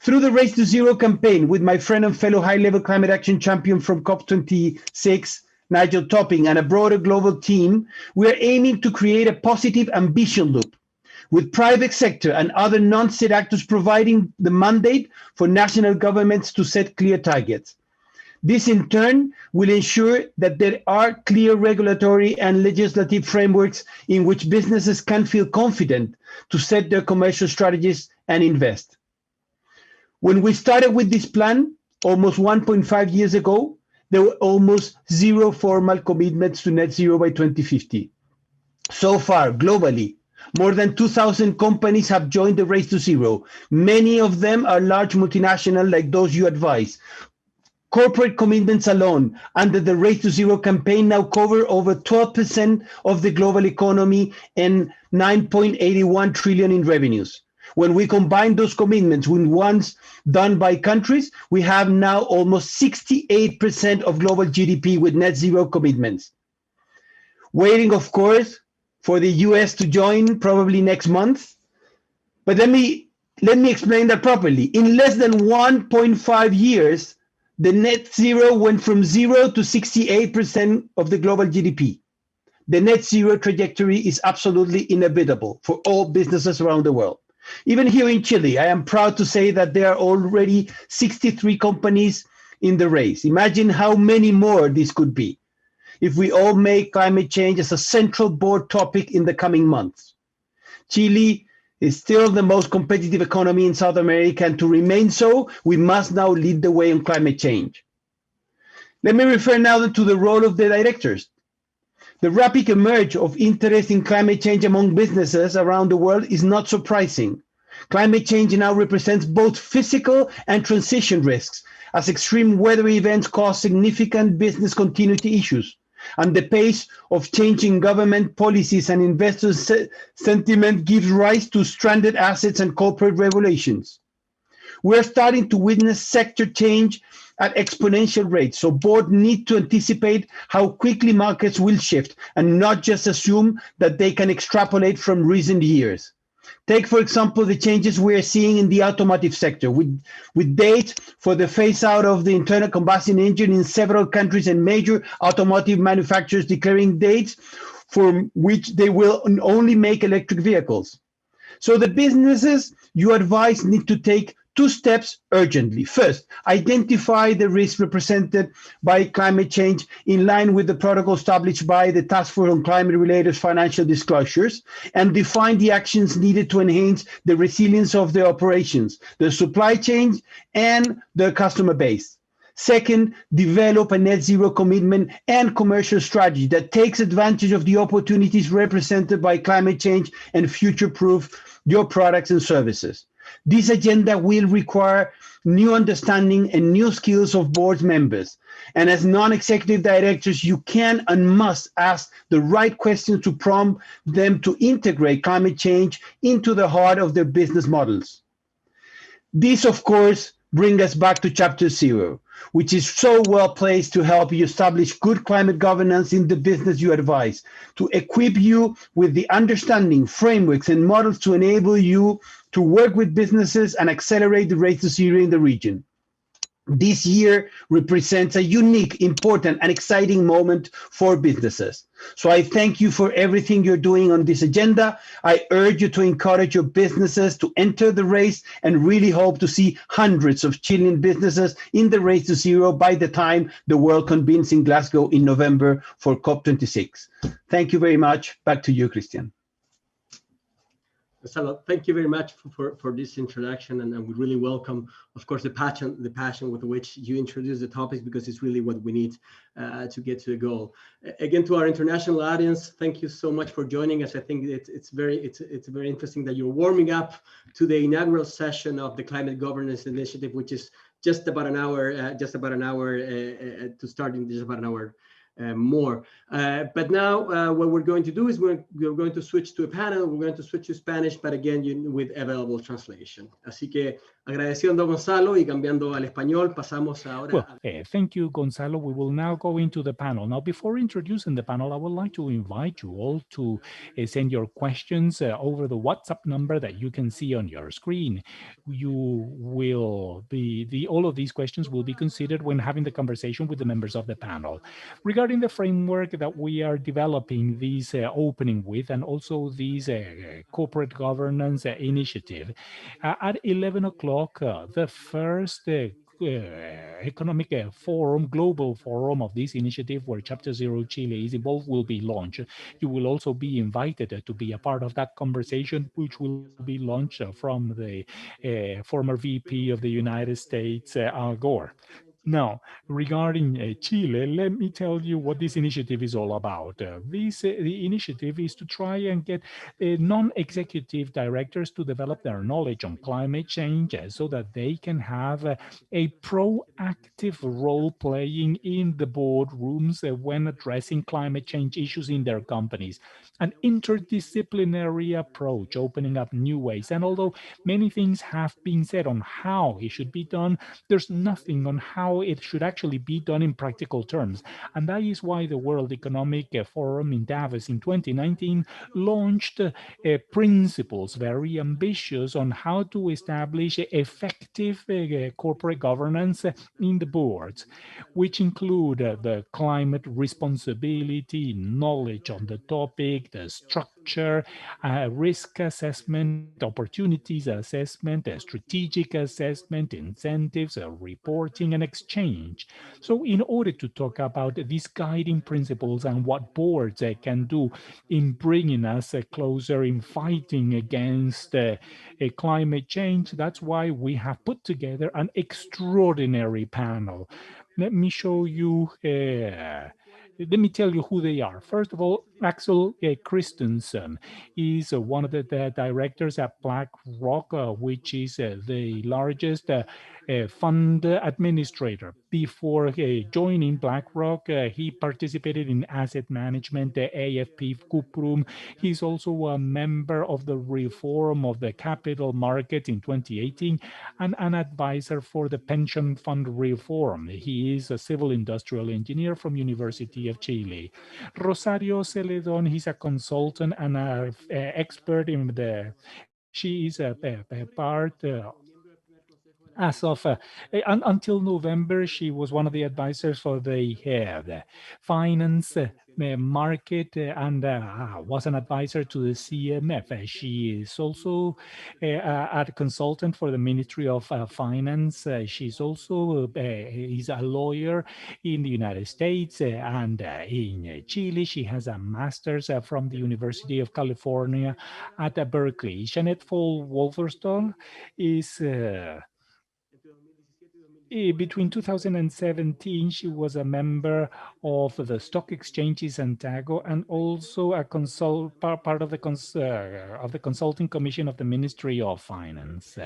through the Race to Zero campaign with my friend and fellow high-level climate action champion from COP26, Nigel Topping, and a broader global team, we are aiming to create a positive ambition loop with private sector and other non-state actors providing the mandate for national governments to set clear targets. This in turn will ensure that there are clear regulatory and legislative frameworks in which businesses can feel confident to set their commercial strategies and invest. When we started with this plan almost 1.5 years ago, there were almost zero formal commitments to net zero by 2050. So far, globally, more than 2,000 companies have joined the Race to Zero. Many of them are large multinational like those you advise. Corporate commitments alone under the Race to Zero campaign now cover over 12% of the global economy and 9.81 trillion in revenues. When we combine those commitments with ones done by countries, we have now almost 68% of global GDP with net zero commitments. Waiting, of course, for the US to join probably next month. But let me explain that properly. In less than 1.5 years, the net zero went from 0 to 68% of the global GDP. The net zero trajectory is absolutely inevitable for all businesses around the world. Even here in Chile, I am proud to say that there are already 63 companies in the race. Imagine how many more this could be if we all make climate change as a central board topic in the coming months. Chile is still the most competitive economy in South America, and to remain so, we must now lead the way on climate change. Let me refer now to the role of the directors. The rapid emergence of interest in climate change among businesses around the world is not surprising. Climate change now represents both physical and transition risks, as extreme weather events cause significant business continuity issues, and the pace of changing government policies and investor sentiment gives rise to stranded assets and corporate regulations. We're starting to witness sector change at exponential rates, so boards need to anticipate how quickly markets will shift and not just assume that they can extrapolate from recent years. Take, for example, the changes we are seeing in the automotive sector with dates for the phase out of the internal combustion engine in several countries and major automotive manufacturers declaring dates for which they will only make electric vehicles. So the businesses you advise need to take two steps urgently. First, identify the risks represented by climate change in line with the protocol established by the Task Force on Climate-Related Financial Disclosures, and define the actions needed to enhance the resilience of their operations, their supply chain, and their customer base. Second, develop a net zero commitment and commercial strategy that takes advantage of the opportunities represented by climate change and future-proof your products and services. This agenda will require new understanding and new skills of board members. And as non-executive directors, you can and must ask the right questions to prompt them to integrate climate change into the heart of their business models. This, of course, brings us back to Chapter Zero, which is so well placed to help you establish good climate governance in the business you advise, to equip you with the understanding, frameworks, and models to enable you to work with businesses and accelerate the race to zero in the region. This year represents a unique, important, and exciting moment for businesses. So I thank you for everything you're doing on this agenda. I urge you to encourage your businesses to enter the race and really hope to see hundreds of Chilean businesses in the race to zero by the time the world convenes in Glasgow in November for COP26. Thank you very much. Back to you, Christian. Gonzalo, thank you very much for this introduction, and we really welcome, of course, the passion with which you introduce the topics, because it's really what we need to get to the goal. Again, to our international audience, thank you so much for joining us. I think it's very interesting that you're warming up to the inaugural session of the Climate Governance Initiative, which is just about an hour to start in just about an hour more. But now what we're going to do is we're going to switch to a panel. We're going to switch to Spanish, but again, with available translation. Así que agradeciendo a Gonzalo y cambiando al español, pasamos ahora. Well, thank you, Gonzalo. We will now go into the panel. Now, before introducing the panel, I would like to invite you all to send your questions over the WhatsApp number that you can see on your screen. All of these questions will be considered when having the conversation with the members of the panel. Regarding the framework that we are developing this opening with, and also this corporate governance initiative, at 11 o'clock, the first economic forum, global forum of this initiative where Chapter Zero Chile is involved will be launched. You will also be invited to be a part of that conversation, which will be launched from the former VP of the United States, Al Gore. Now, regarding Chile, let me tell you what this initiative is all about. The initiative is to try and get non-executive directors to develop their knowledge on climate change so that they can have a proactive role playing in the boardrooms when addressing climate change issues in their companies. An interdisciplinary approach, opening up new ways. And although many things have been said on how it should be done, there's nothing on how it should actually be done in practical terms. And that is why the World Economic Forum in Davos in 2019 launched principles, very ambitious, on how to establish effective corporate governance in the boards, which include the climate responsibility, knowledge on the topic, the structure, risk assessment, opportunities assessment, strategic assessment, incentives, reporting, and exchange. So in order to talk about these guiding principles and what boards can do in bringing us closer in fighting against climate change, that's why we have put together an extraordinary panel. Let me show you let me tell you who they are. First of all, Axel Christensen is one of the directors at BlackRock, which is the largest fund administrator. Before joining BlackRock, he participated in asset management, AFP Cuprum. He's also a member of the reform of the capital market in 2018 and an advisor for the pension fund reform. He is a civil industrial engineer from University of Chile. Rosario Celedon, he's a consultant and an expert in she is a part as of until November, she was one of the advisors for the finance market and was an advisor to the CMF. She is also a consultant for the Ministry of Finance. She's also is a lawyer in the United States and in Chile. She has a master's from the University of California at Berkeley. Jeanette Fall Wolverstone is between 2017, she was a member of the stock exchanges Santiago and also a part of the consulting commission of the Ministry of Finance.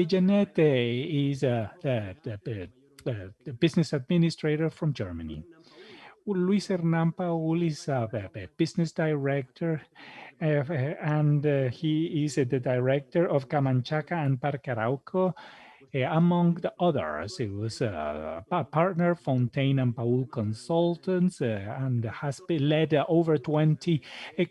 Jeanette is the business administrator from Germany. Luis Hernán Paul is a business director and he is the director of Camanchaca and Parque Arauco. Among the others, he was a partner Fontaine and Paul Consultants and has led over 20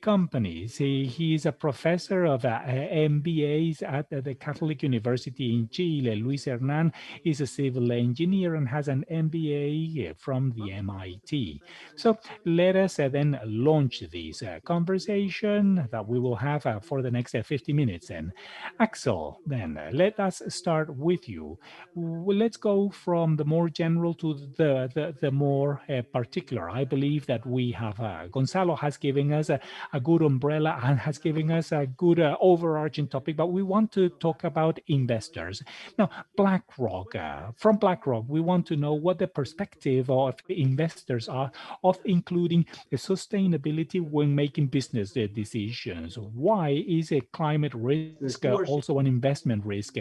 companies. He is a professor of MBAs at the Catholic University in Chile. Luis Hernan is a civil engineer and has an MBA from the MIT. So let us then launch this conversation that we will have for the next 50 minutes. And Axel, then let us start with you. Let's go from the more general to the more particular. I believe that we have, Gonzalo has given us a good umbrella and has given us a good overarching topic, but we want to talk about investors. Now, BlackRock, from BlackRock, we want to know what the perspective of investors are of including sustainability when making business decisions. Why is a climate risk also an investment risk?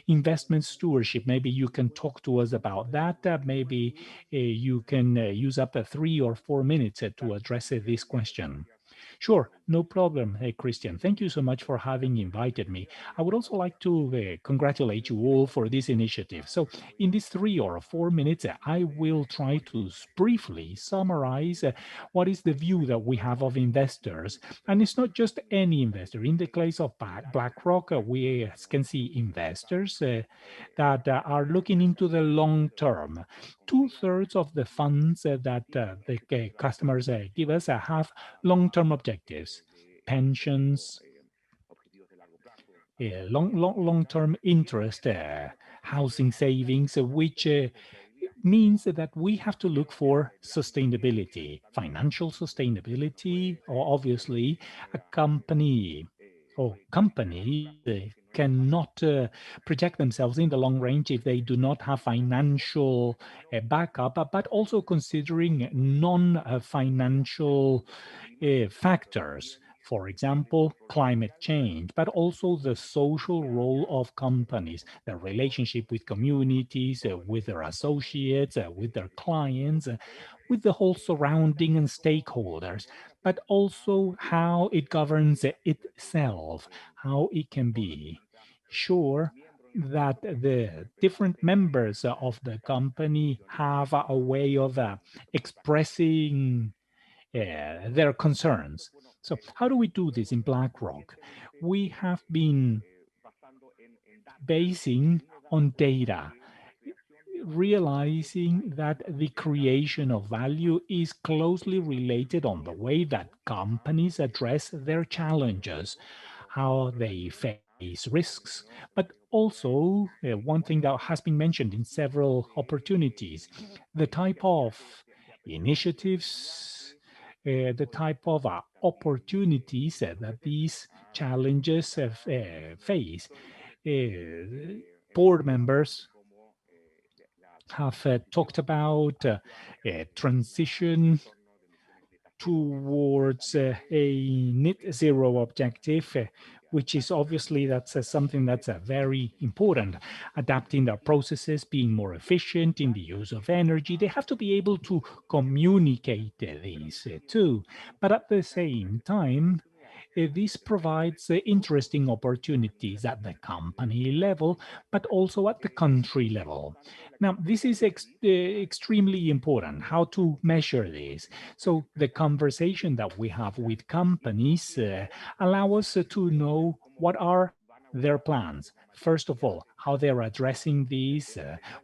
Investment stewardship, maybe you can talk to us about that. Maybe you can use up 3 or 4 minutes to address this question. Sure, no problem, Christian. Thank you so much for having invited me. I would also like to congratulate you all for this initiative. So in these 3 or 4 minutes, I will try to briefly summarize what is the view that we have of investors. And it's not just any investor. In the case of BlackRock, we can see investors that are looking into the long term. 2/3 of the funds that the customers give us have long-term objectives, pensions, long-term interest, housing savings, which means that we have to look for sustainability, financial sustainability, or obviously a company or companies cannot project themselves in the long range if they do not have financial backup, but also considering non-financial factors. For example, climate change, but also the social role of companies, the relationship with communities, with their associates, with their clients, with the whole surrounding and stakeholders, but also how it governs itself, how it can be sure that the different members of the company have a way of expressing their concerns. So how do we do this in BlackRock? We have been basing on data, realizing that the creation of value is closely related on the way that companies address their challenges, how they face risks, but also one thing that has been mentioned in several opportunities, the type of initiatives, the type of opportunities that these challenges face. Board members have talked about transition towards a net zero objective, which is obviously that's something that's very important. Adapting their processes, being more efficient in the use of energy. They have to be able to communicate these too. But at the same time, this provides interesting opportunities at the company level, but also at the country level. Now, this is extremely important, how to measure this. So the conversation that we have with companies allow us to know what are their plans. First of all, how they're addressing these,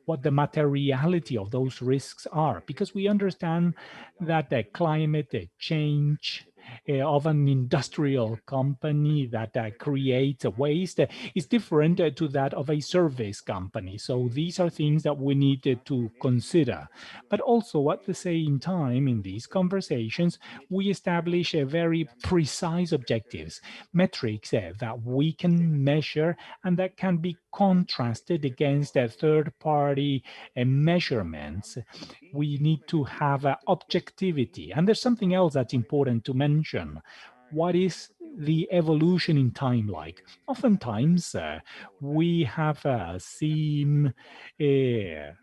what the materiality of those risks are, because we understand that climate change of an industrial company that creates waste is different to that of a service company. So these are things that we need to consider. But also at the same time, in these conversations, we establish very precise objectives, metrics that we can measure and that can be contrasted against third-party measurements. We need to have objectivity. And there's something else that's important to mention. What is the evolution in time like? Oftentimes, we have seen that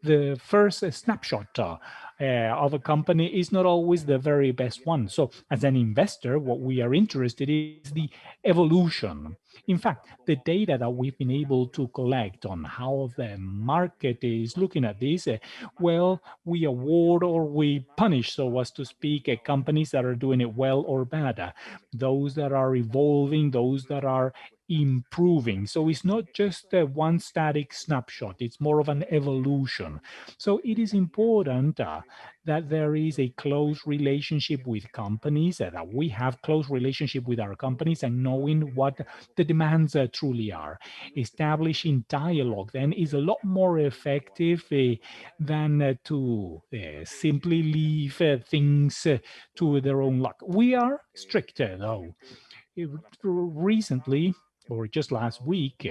the first snapshot of a company is not always the very best one. So as an investor, what we are interested in is the evolution. In fact, the data that we've been able to collect on how the market is looking at this, well, we award or we punish, so as to speak, companies that are doing it well or bad, those that are evolving, those that are improving. So it's not just one static snapshot, it's more of an evolution. So it is important that there is a close relationship with companies, that we have close relationship with our companies and knowing what the demands truly are. Establishing dialogue then is a lot more effective than to simply leave things to their own luck. We are stricter though. Recently, or just last week,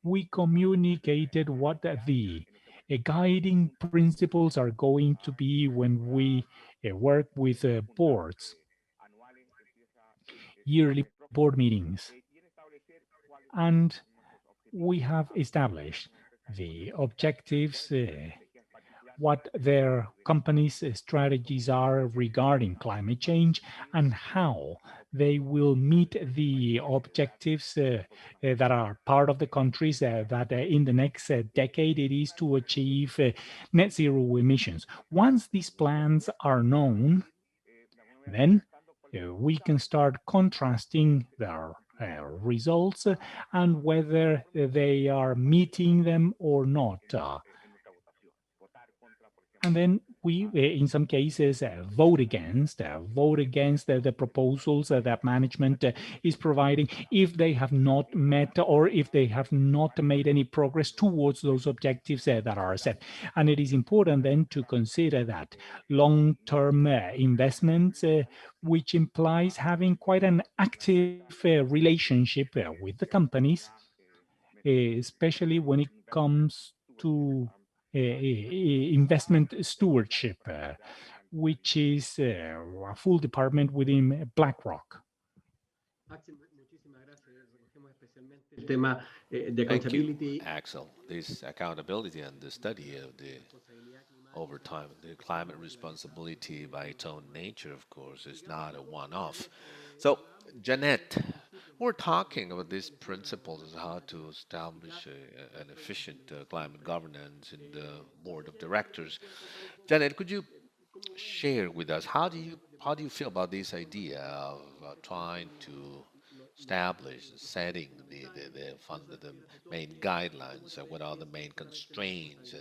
we communicated what the guiding principles are going to be when we work with boards, yearly board meetings. And we have established the objectives, what their companies' strategies are regarding climate change, and how they will meet the objectives that are part of the countries that in the next decade it is to achieve net zero emissions. Once these plans are known, then we can start contrasting their results and whether they are meeting them or not. And then we, in some cases, vote against the proposals that management is providing if they have not met or if they have not made any progress towards those objectives that are set. And it is important then to consider that long-term investments, which implies having quite an active relationship with the companies, especially when it comes to investment stewardship, which is a full department within BlackRock. Axel, muchísimas gracias. Recogemos especialmente el tema de Thank you, accountability. Axel. This accountability and the study of the over time, the climate responsibility by its own nature, of course, is not a one-off. So, Jeanette, we're talking about these principles of how to establish an efficient climate governance in the board of directors. Janet, could you share with us how do you feel about this idea of trying to establish setting the main guidelines, what are the main constraints,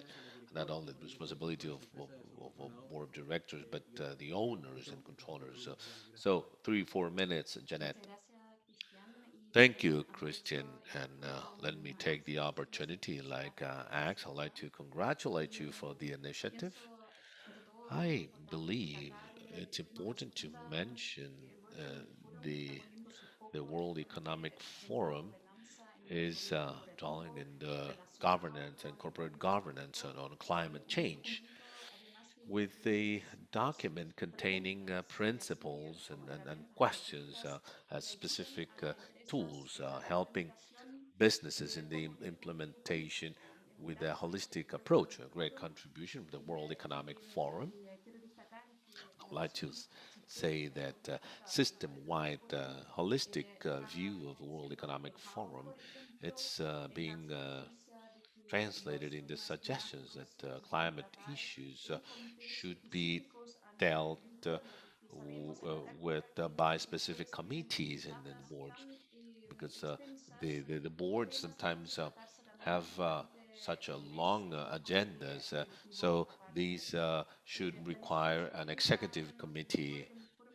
not only the responsibility of board of directors but the owners and controllers. So 3 4 minutes, Jeanette. Thank you, Christian. And let me take the opportunity, like Ax, I'd like to congratulate you for the initiative. I believe it's important to mention uh, the the World Economic Forum is drawing in the governance and corporate governance on climate change with a document containing principles and questions as specific tools helping businesses in the implementation with a holistic approach, a great contribution of the World Economic Forum. I'd like to say that system-wide, holistic view of the World Economic Forum, it's being translated into suggestions that climate issues should be dealt with by specific committees in the boards because the boards sometimes have such a long agendas. So these should require an executive committee,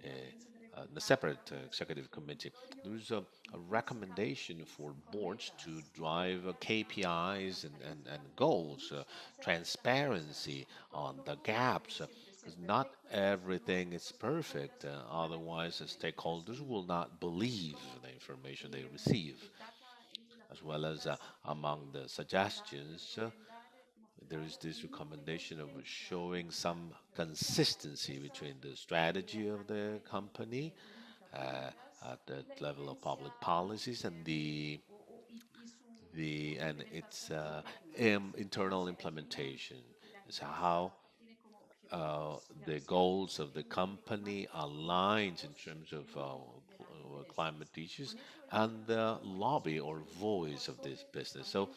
a separate executive committee. There's a recommendation for boards to drive KPIs and goals, transparency on the gaps. Because not everything is perfect, otherwise, the stakeholders will not believe the information they receive. As well as among the suggestions, there is this recommendation of showing some consistency between the strategy of the company uh, at the level of public policies and its internal implementation. So how the goals of the company aligns in terms of climate issues and the lobby or voice of this business. So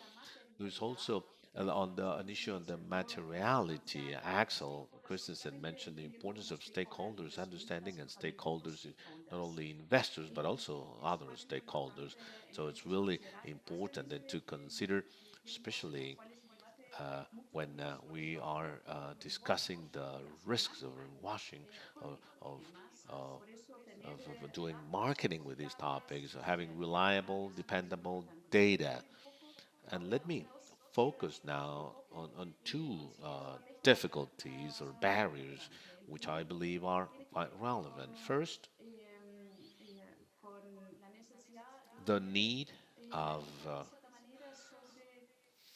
there's also on the an issue on the materiality. Axel Christensen mentioned the importance of stakeholders understanding and stakeholders, not only investors but also other stakeholders. So it's really important that to consider, especially when we are discussing the risks of washing, of, of, uh, of doing marketing with these topics, of having reliable, dependable data. And let me focus now on two difficulties or barriers which I believe are quite relevant. First, the need of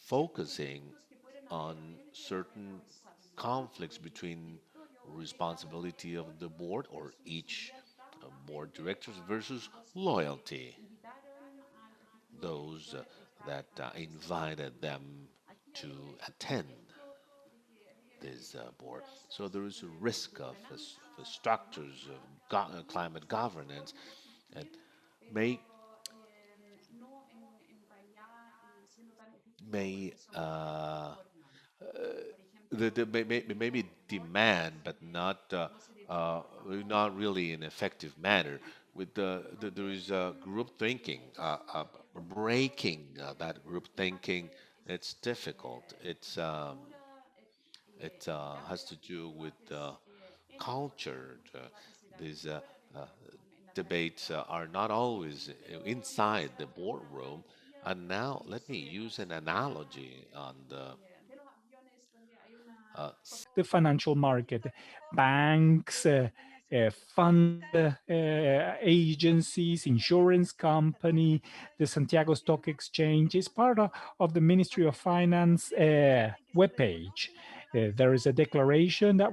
focusing on certain conflicts between responsibility of the board or each board directors versus loyalty, those that invited them to attend this board. So there is a risk of the structures of climate governance that may may maybe demand, but not really in effective manner. With there is group thinking, breaking that group thinking. It's difficult. It has to do with culture. These uh, debates are not always inside the boardroom. And now let me use an analogy on the financial market, banks, fund agencies, insurance company, the Santiago Stock Exchange is part of the Ministry of Finance webpage. There is a declaration that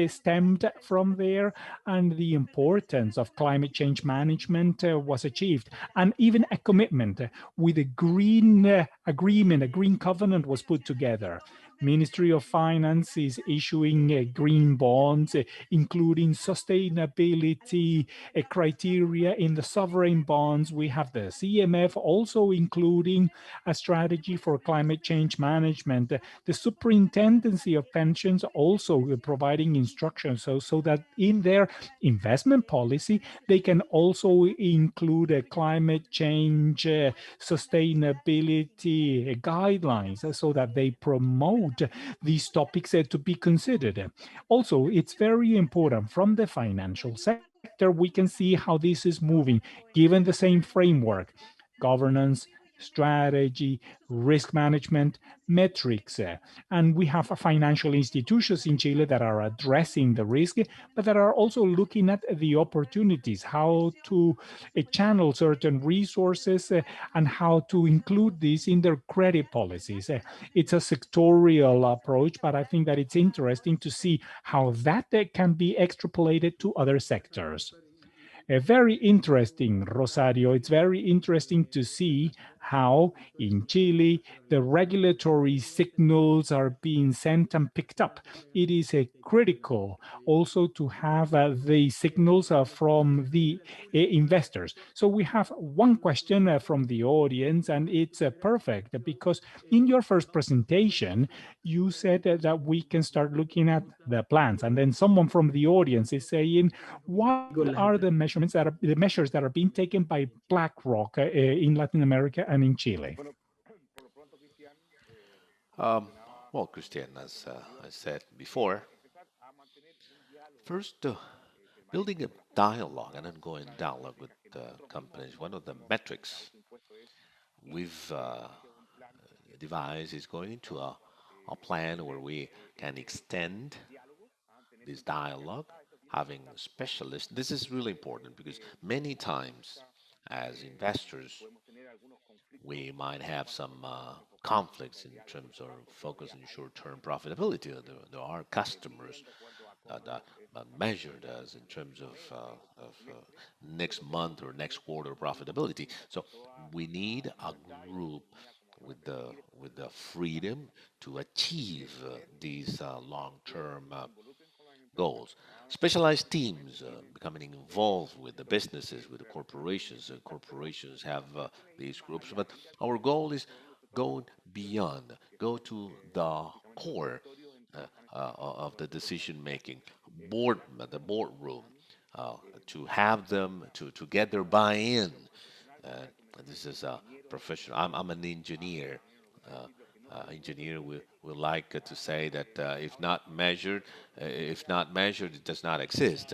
stemmed from there, and the importance of climate change management was achieved, and even a commitment with a green agreement, a green covenant was put together. Ministry of Finance is issuing green bonds, including sustainability criteria in the sovereign bonds. We have the CMF also including a strategy for climate change management. The Superintendency of Pensions also providing instructions so that in their investment policy, they can also include a climate change sustainability guidelines so that they promote these topics to be considered. Also, it's very important from the financial sector, we can see how this is moving given the same framework, governance, strategy, risk management, metrics. And we have financial institutions in Chile that are addressing the risk, but that are also looking at the opportunities, how to channel certain resources and how to include this in their credit policies. It's a sectorial approach, but I think that it's interesting to see how that can be extrapolated to other sectors. Very interesting, Rosario. It's very interesting to see how in Chile the regulatory signals are being sent and picked up. It is critical also to have the signals from the investors. So we have one question from the audience, and it's perfect because in your first presentation, you said that we can start looking at the plans, and then someone from the audience is saying, what are the measures that are being taken by BlackRock in Latin America and in Chile? um, well, Christian, as I said before, first, building a dialogue, an ongoing dialogue with companies. One of the metrics we've devised is going into a plan where we can extend this dialogue, having specialists. This is really important because many times, as investors, we might have some conflicts in terms of focus on short-term profitability. There are customers that measured as in terms of next month or next quarter profitability. So we need a group with the freedom to achieve these long-term goals. Specialized teams becoming involved with the businesses, with the corporations. Corporations have these groups, but our goal is go beyond, go to the core of the decision making, the boardroom, uh, to have them to get their buy-in. Uh, this is a professional. I'm an engineer. Uh, engineer will like to say that if not measured, it does not exist.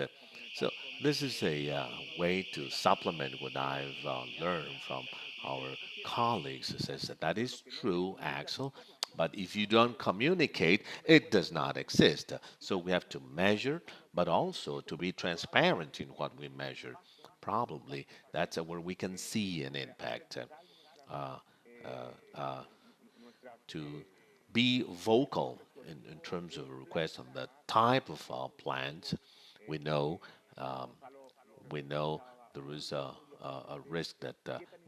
So this is a way to supplement what I've learned from our colleagues. It says that that is true, Axel, but if you don't communicate, it does not exist. So we have to measure, but also to be transparent in what we measure. Probably that's where we can see an impact. Uh, uh, uh, to be vocal in terms of a request on the type of plant. We know um, we know there is a risk that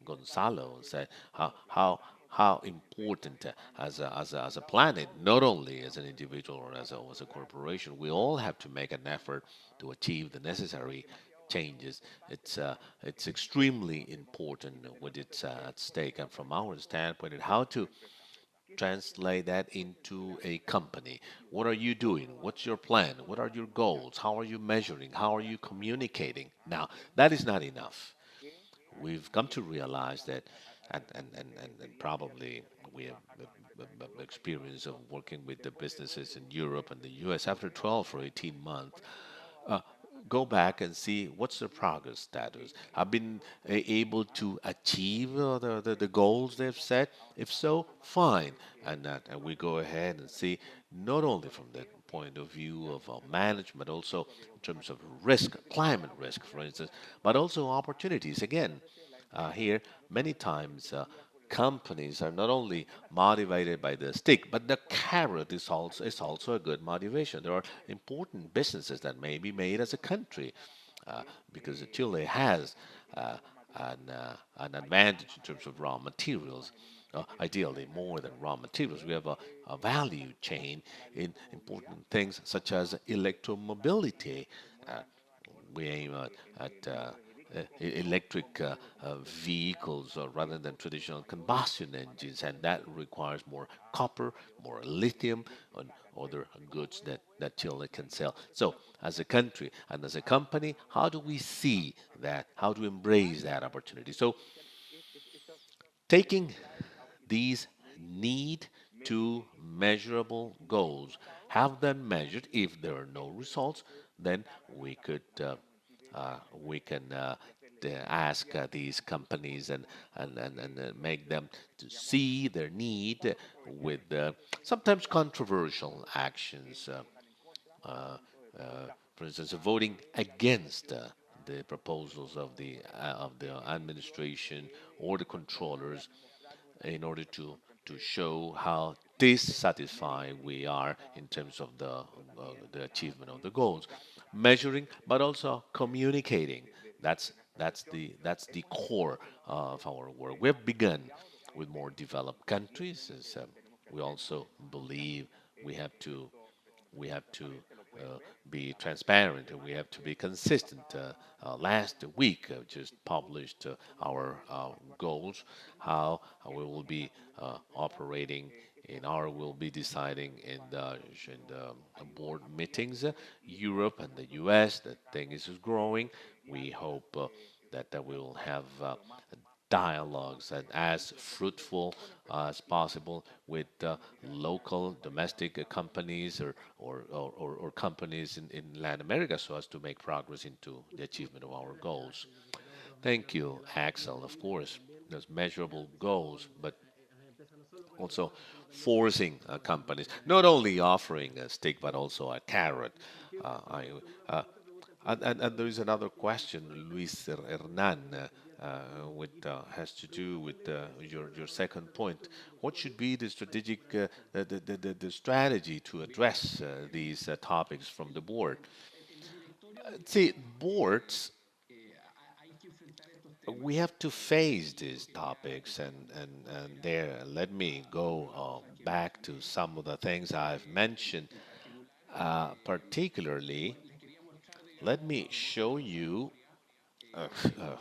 Gonzalo said how important as a planet, not only as an individual or as a corporation, we all have to make an effort to achieve the necessary changes. It's extremely important what it's at stake, and from our standpoint, how to translate that into a company. What are you doing? What's your plan? What are your goals? How are you measuring? How are you communicating? Now, that is not enough. We've come to realize that, and probably we have experience of working with the businesses in Europe and the US after 12 or 18 months. uh, Go back and see what's the progress status. Have been able to achieve the goals they've set? If so, fine. And we go ahead and see not only from the point of view of management, also in terms of risk, climate risk, for instance, but also opportunities. Again, here, many times companies are not only motivated by the stick, but the carrot is also a good motivation. There are important businesses that may be made as a country, because Chile has uh, an advantage in terms of raw materials. Ideally, more than raw materials, we have a value chain in important things such as electromobility. Uh, we aim at electric vehicles rather than traditional combustion engines, and that requires more copper, more lithium, and other goods that Chile can sell. So, as a country and as a company, how do we see that? How to embrace that opportunity? So, taking these need to measurable goals, have them measured. If there are no results, then we can ask these companies and make them to see their need with sometimes controversial actions. Uh, for instance, voting against the proposals of the administration or the controllers in order to show how dissatisfied we are in terms of the achievement of the goals, measuring, but also communicating. That's the core of our work. We've begun with more developed countries, as we also believe we have to we have to be transparent and we have to be consistent. Last week, just published our goals, how we will be operating in our will be deciding in the board meetings. Europe and the US, the thing is growing. We hope that we will have dialogues and as fruitful as possible with local domestic companies or companies in Latin America so as to make progress into the achievement of our goals. Thank you, Axel. Of course, there's measurable goals, but also forcing companies, not only offering a stick but also a carrot. I, and there is another question, Luis Hernan, with has to do with your second point. What should be the strategic the strategy to address these topics from the board? See, boards, we have to face these topics, and there, let me go back to some of the things I've mentioned. Particularly, let me show you. Uh, uh,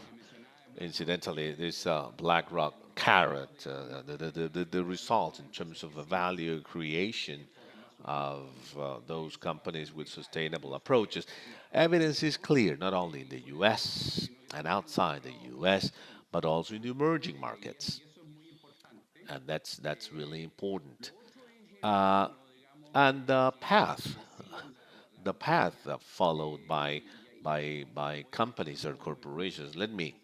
Incidentally, this BlackRock carrot, the result in terms of the value creation of those companies with sustainable approaches. Evidence is clear, not only in the US and outside the US, but also in the emerging markets. and that's really important. Uh, and the path followed by companies or corporations. Let me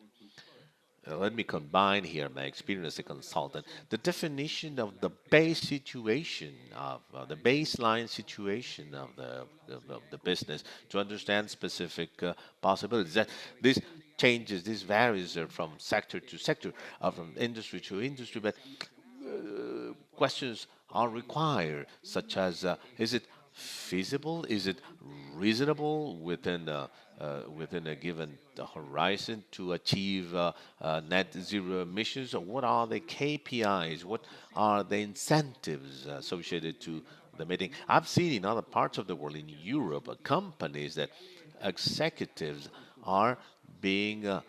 combine here my experience as a consultant. The definition of the base situation of the baseline situation of the business to understand specific possibilities. That this changes, this varies from sector to sector, from industry to industry, but questions are required, such as is it feasible? Is it reasonable within a given horizon to achieve net zero emissions? Or what are the KPIs? What are the incentives associated to the meeting? I've seen in other parts of the world, in Europe, companies that executives are being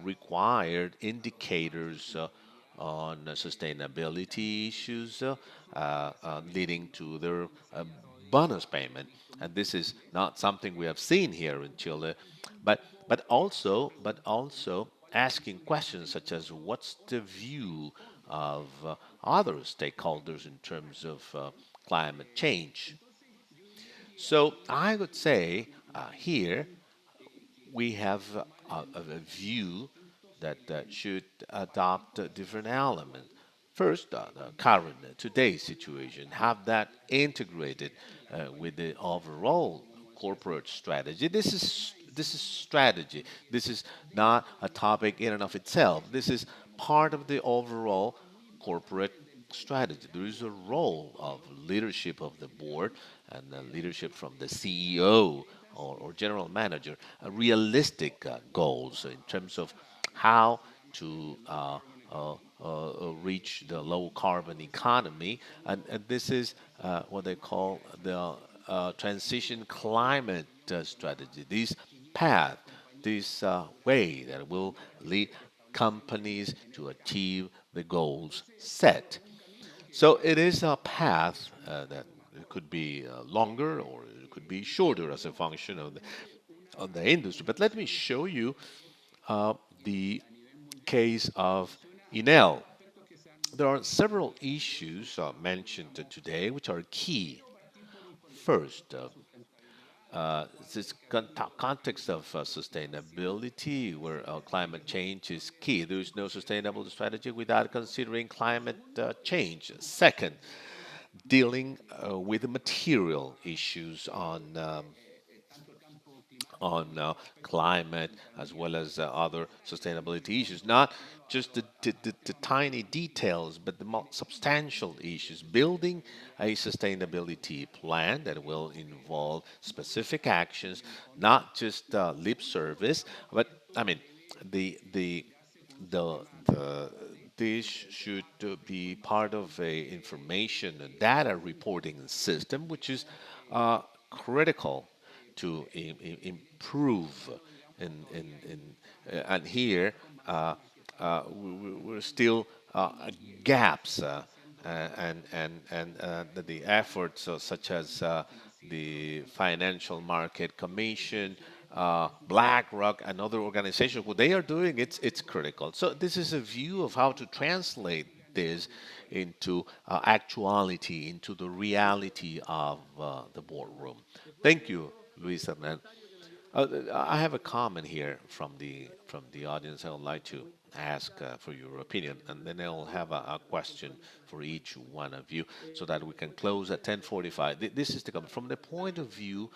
required indicators on sustainability issues leading to their bonus payment. And this is not something we have seen here in Chile, but also asking questions such as what's the view of other stakeholders in terms of climate change. So I would say here we have a view that should adopt different elements. First, the current, today's situation, have that integrated with the overall corporate strategy. This is strategy. This is not a topic in and of itself. This is part of the overall corporate strategy. There is a role of leadership of the board and the leadership from the CEO or general manager, realistic goals in terms of how to reach the low carbon economy. And this is what they call the transition climate strategy. This path, this way that will lead companies to achieve the goals set. So it is a path that it could be longer or it could be shorter as a function of the industry. But let me show you uh, the case of Enel. There are several issues mentioned today which are key. First, this context of sustainability, where climate change is key. There is no sustainable strategy without considering climate change. Second, dealing with the material issues on climate as well as other sustainability issues, not just the tiny details, but the more substantial issues. Building a sustainability plan that will involve specific actions, not just lip service, but I mean, the the this should be part of a information and data reporting system, which is critical to improve and here we're still gaps and the efforts such as the Financial Market Commission, BlackRock, and other organizations, what they are doing, it's critical. So this is a view of how to translate this into actuality, into the reality of the boardroom. Thank you, Luis Hernan. I have a comment here from the audience. I would like to ask for your opinion, and then I'll have a question for each one of you, so that we can close at 10:45. This is the comment from the point of view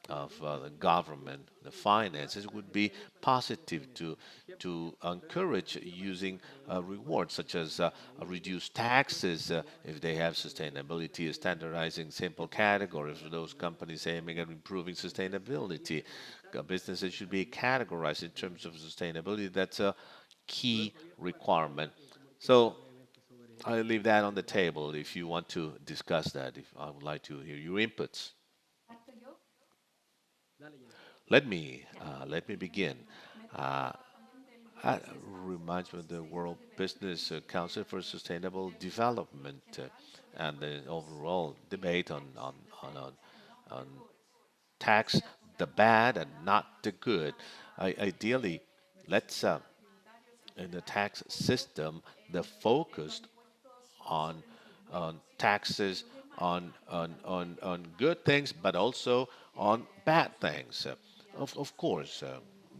of the government, the finances. It would be positive to encourage using rewards such as reduced taxes if they have sustainability, standardizing simple categories for those companies aiming at improving sustainability. Businesses should be categorized in terms of sustainability. That's a key requirement. So I leave that on the table if you want to discuss that. If I would like to hear your inputs. Let me begin. Uh, that reminds me of the World Business Council for Sustainable Development and the overall debate on tax the bad and not the good. Ideally, let's in the tax system, the focus on taxes, on good things, but also on bad things. Of course,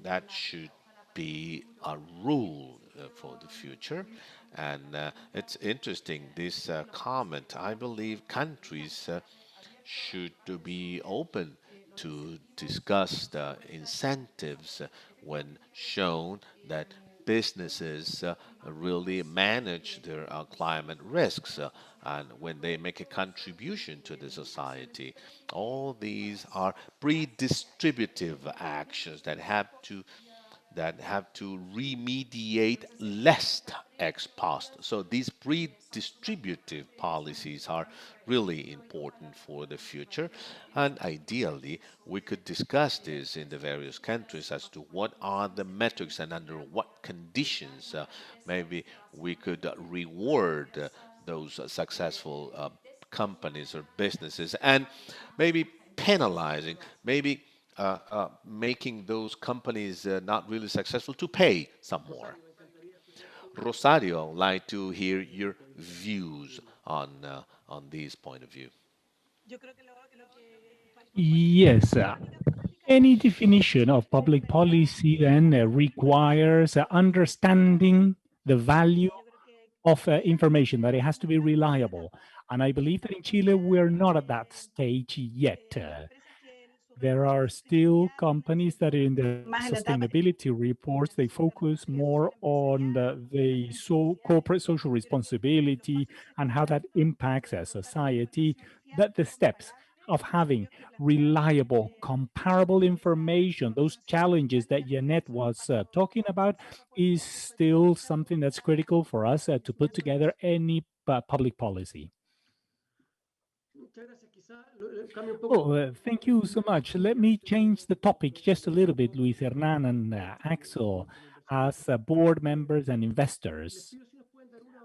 that should be a rule for the future. And it's interesting, this comment. I believe countries should be open to discuss the incentives when shown that businesses really manage their climate risks and when they make a contribution to the society. All these are pre-distributive actions that have to remediate less ex post. So these pre-distributive policies are really important for the future. And ideally, we could discuss this in the various countries as to what are the metrics and under what conditions maybe we could reward those successful companies or businesses and maybe penalizing, maybe making those companies not really successful to pay some more. Rosario, I'd like to hear your views on this point of view. Yes, any definition of public policy then requires understanding the value of information, that it has to be reliable. And I believe that in Chile, we're not at that stage yet. There are still companies that in the sustainability reports, they focus more on corporate social responsibility and how that impacts a society, that the steps of having reliable, comparable information, those challenges that Janet was talking about, is still something that's critical for us to put together any public policy. Well, thank you so much. Let me change the topic just a little bit, Luis Hernan and Axel, as board members and investors.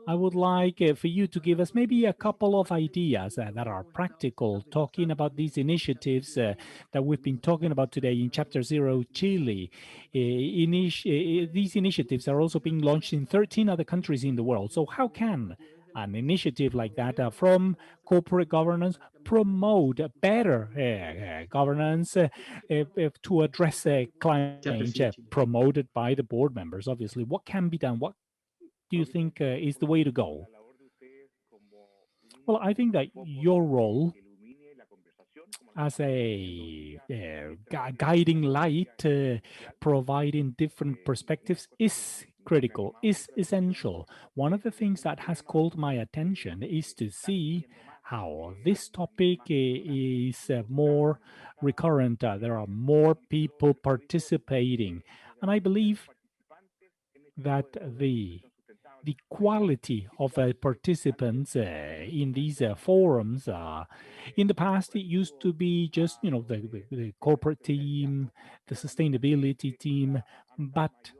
I would like for you to give us maybe a couple of ideas that are practical, talking about these initiatives that we've been talking about today in Chapter Zero Chile. These initiatives are also being launched in 13 other countries in the world. So, how can an initiative like that from corporate governance promote better governance to address climate change promoted by the board members? Obviously, what can be done? What do you think is the way to go? Well, I think that your role as a guiding light, providing different perspectives, is critical, is essential. One of the things that has called my attention is to see how this topic is more recurrent. There are more people participating. And I believe that the quality of participants in these forums. In the past, it used to be just the corporate team, the sustainability team, but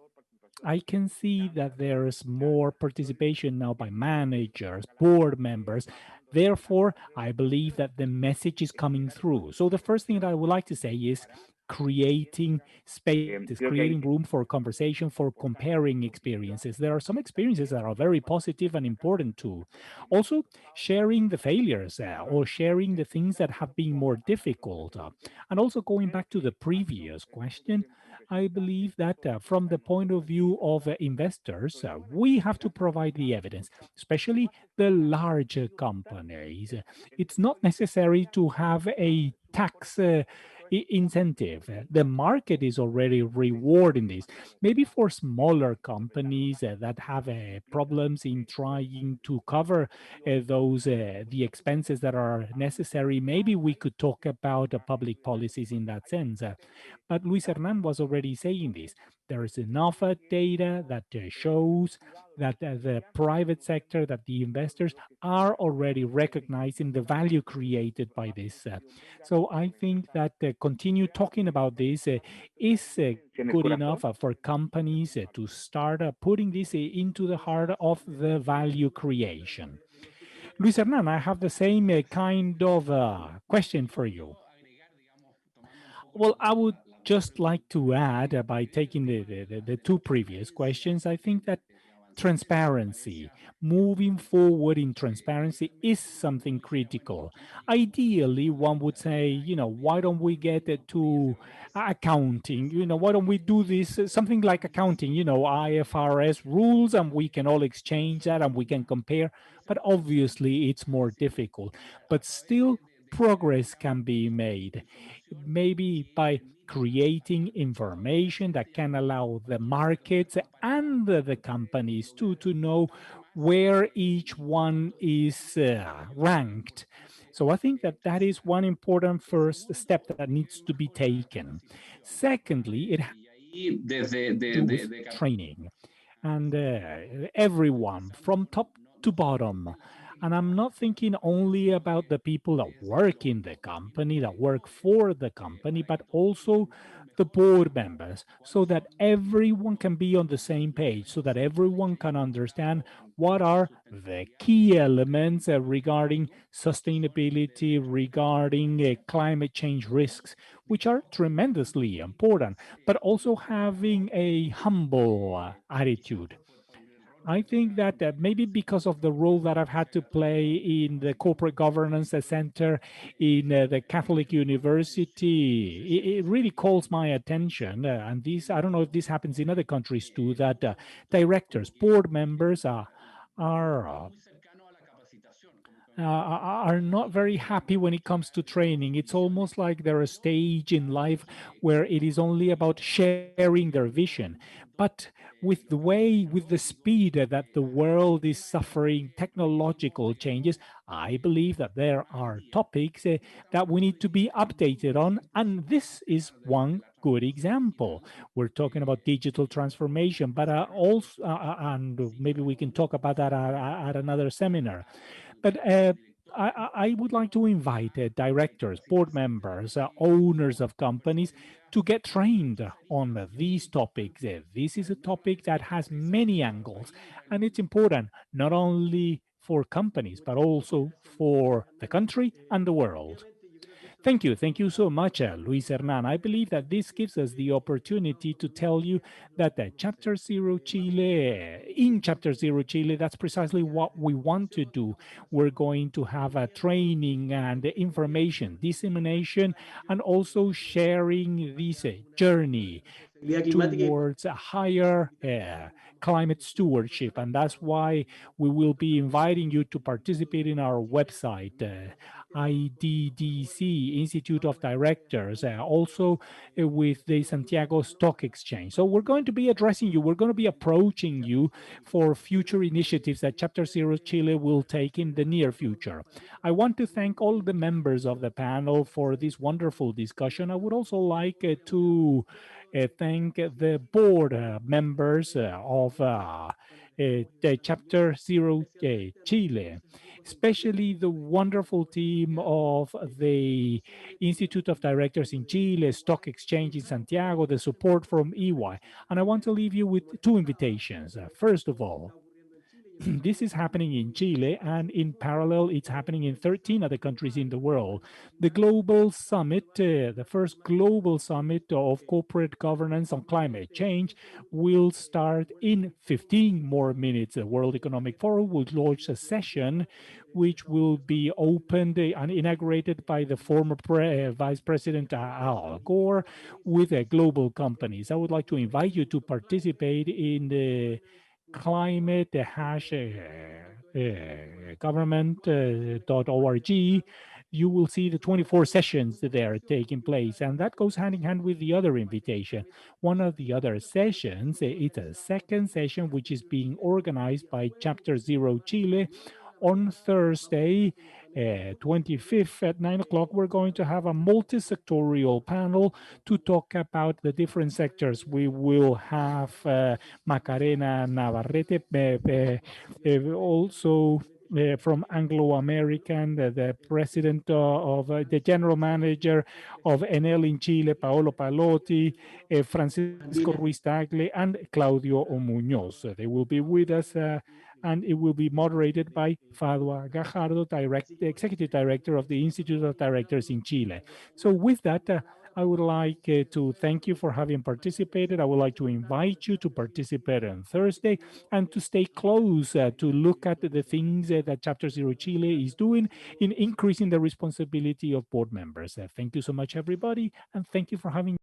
I can see that there's more participation now by managers, board members. Therefore, I believe that the message is coming through. So the first thing that I would like to say is creating spaces, creating room for conversation, for comparing experiences. There are some experiences that are very positive and important too. Also, sharing the failures or sharing the things that have been more difficult. And also going back to the previous question, I believe that from the point of view of investors, we have to provide the evidence, especially the larger companies. It's not necessary to have a tax incentive. The market is already rewarding this. Maybe for smaller companies that have problems in trying to cover the expenses that are necessary, maybe we could talk about public policies in that sense. But Luis Hernan was already saying this. There is enough data that shows that the private sector, that the investors are already recognizing the value created by this. So I think that continue talking about this is good enough for companies to start putting this into the heart of the value creation. Luis Hernan, I have the same kind of question for you. Well, I would just like to add by taking the two previous questions. I think that transparency. Moving forward in transparency is something critical. Ideally, one would say, why don't we get it to accounting? Why don't we do this, something like accounting, IFRS rules, and we can all exchange that and we can compare. But obviously, it's more difficult. But still, progress can be made. Maybe by creating information that can allow the markets and the companies to know where each one is ranked. So I think that that is one important first step that needs to be taken. Secondly, it has to do with training and everyone from top to bottom. And I'm not thinking only about the people that work in the company, that work for the company, but also the board members, so that everyone can be on the same page, so that everyone can understand what are the key elements regarding sustainability, regarding climate change risks, which are tremendously important, but also having a humble attitude. I think that maybe because of the role that I've had to play in the corporate governance center in the Catholic University, it really calls my attention. And this, I don't know if this happens in other countries too, that directors, board members are are not very happy when it comes to training. It's almost like they're a stage in life where it is only about sharing their vision. But with the speed that the world is suffering technological changes, I believe that there are topics that we need to be updated on. And this is one good example. We're talking about digital transformation, but also, and maybe we can talk about that at another seminar. But I would like to invite directors, board members, owners of companies to get trained on these topics. This is a topic that has many angles, and it's important not only for companies, but also for the country and the world. Thank you. Thank you so much, Luis Hernan. I believe that this gives us the opportunity to tell you that Chapter Zero Chile, in Chapter Zero Chile, that's precisely what we want to do. We're going to have a training and information dissemination and also sharing this journey towards a higher climate stewardship. And that's why we will be inviting you to participate in our website, IDDC, Institute of Directors, also with the Santiago Stock Exchange. So we're going to be addressing you, we're going to be approaching you for future initiatives that Chapter Zero Chile will take in the near future. I want to thank all the members of the panel for this wonderful discussion. I would also like to thank the board members of the Chapter Zero Chile, especially the wonderful team of the Institute of Directors in Chile, Stock Exchange in Santiago, the support from EY. And I want to leave you with two invitations. First of all, this is happening in Chile, and in parallel, it's happening in 13 other countries in the world. The Global Summit, the first global summit of corporate governance on climate change, will start in 15 more minutes. The World Economic Forum will launch a session which will be opened and inaugurated by the former Vice President Al Gore with global companies. I would like to invite you to participate in the climate government.org. You will see the 24 sessions that are taking place, and that goes hand in hand with the other invitation. One of the other sessions, it's a second session which is being organized by Chapter Zero Chile on Thursday, 25th at 9 o'clock. We're going to have a multi-sectorial panel to talk about the different sectors. We will have Macarena Navarrete, also from Anglo American, the president of the general manager of Enel in Chile, Paolo Palotti, Francisco Ruiz Tagle, and Claudio Muñoz. They will be with us, and it will be moderated by Fadwa Gajardo, Executive Director of the Institute of Directors in Chile. So with that, I would like to thank you for having participated. I would like to invite you to participate on Thursday and to stay close to look at the things that Chapter Zero Chile is doing in increasing the responsibility of board members. Thank you so much, everybody, and thank you for having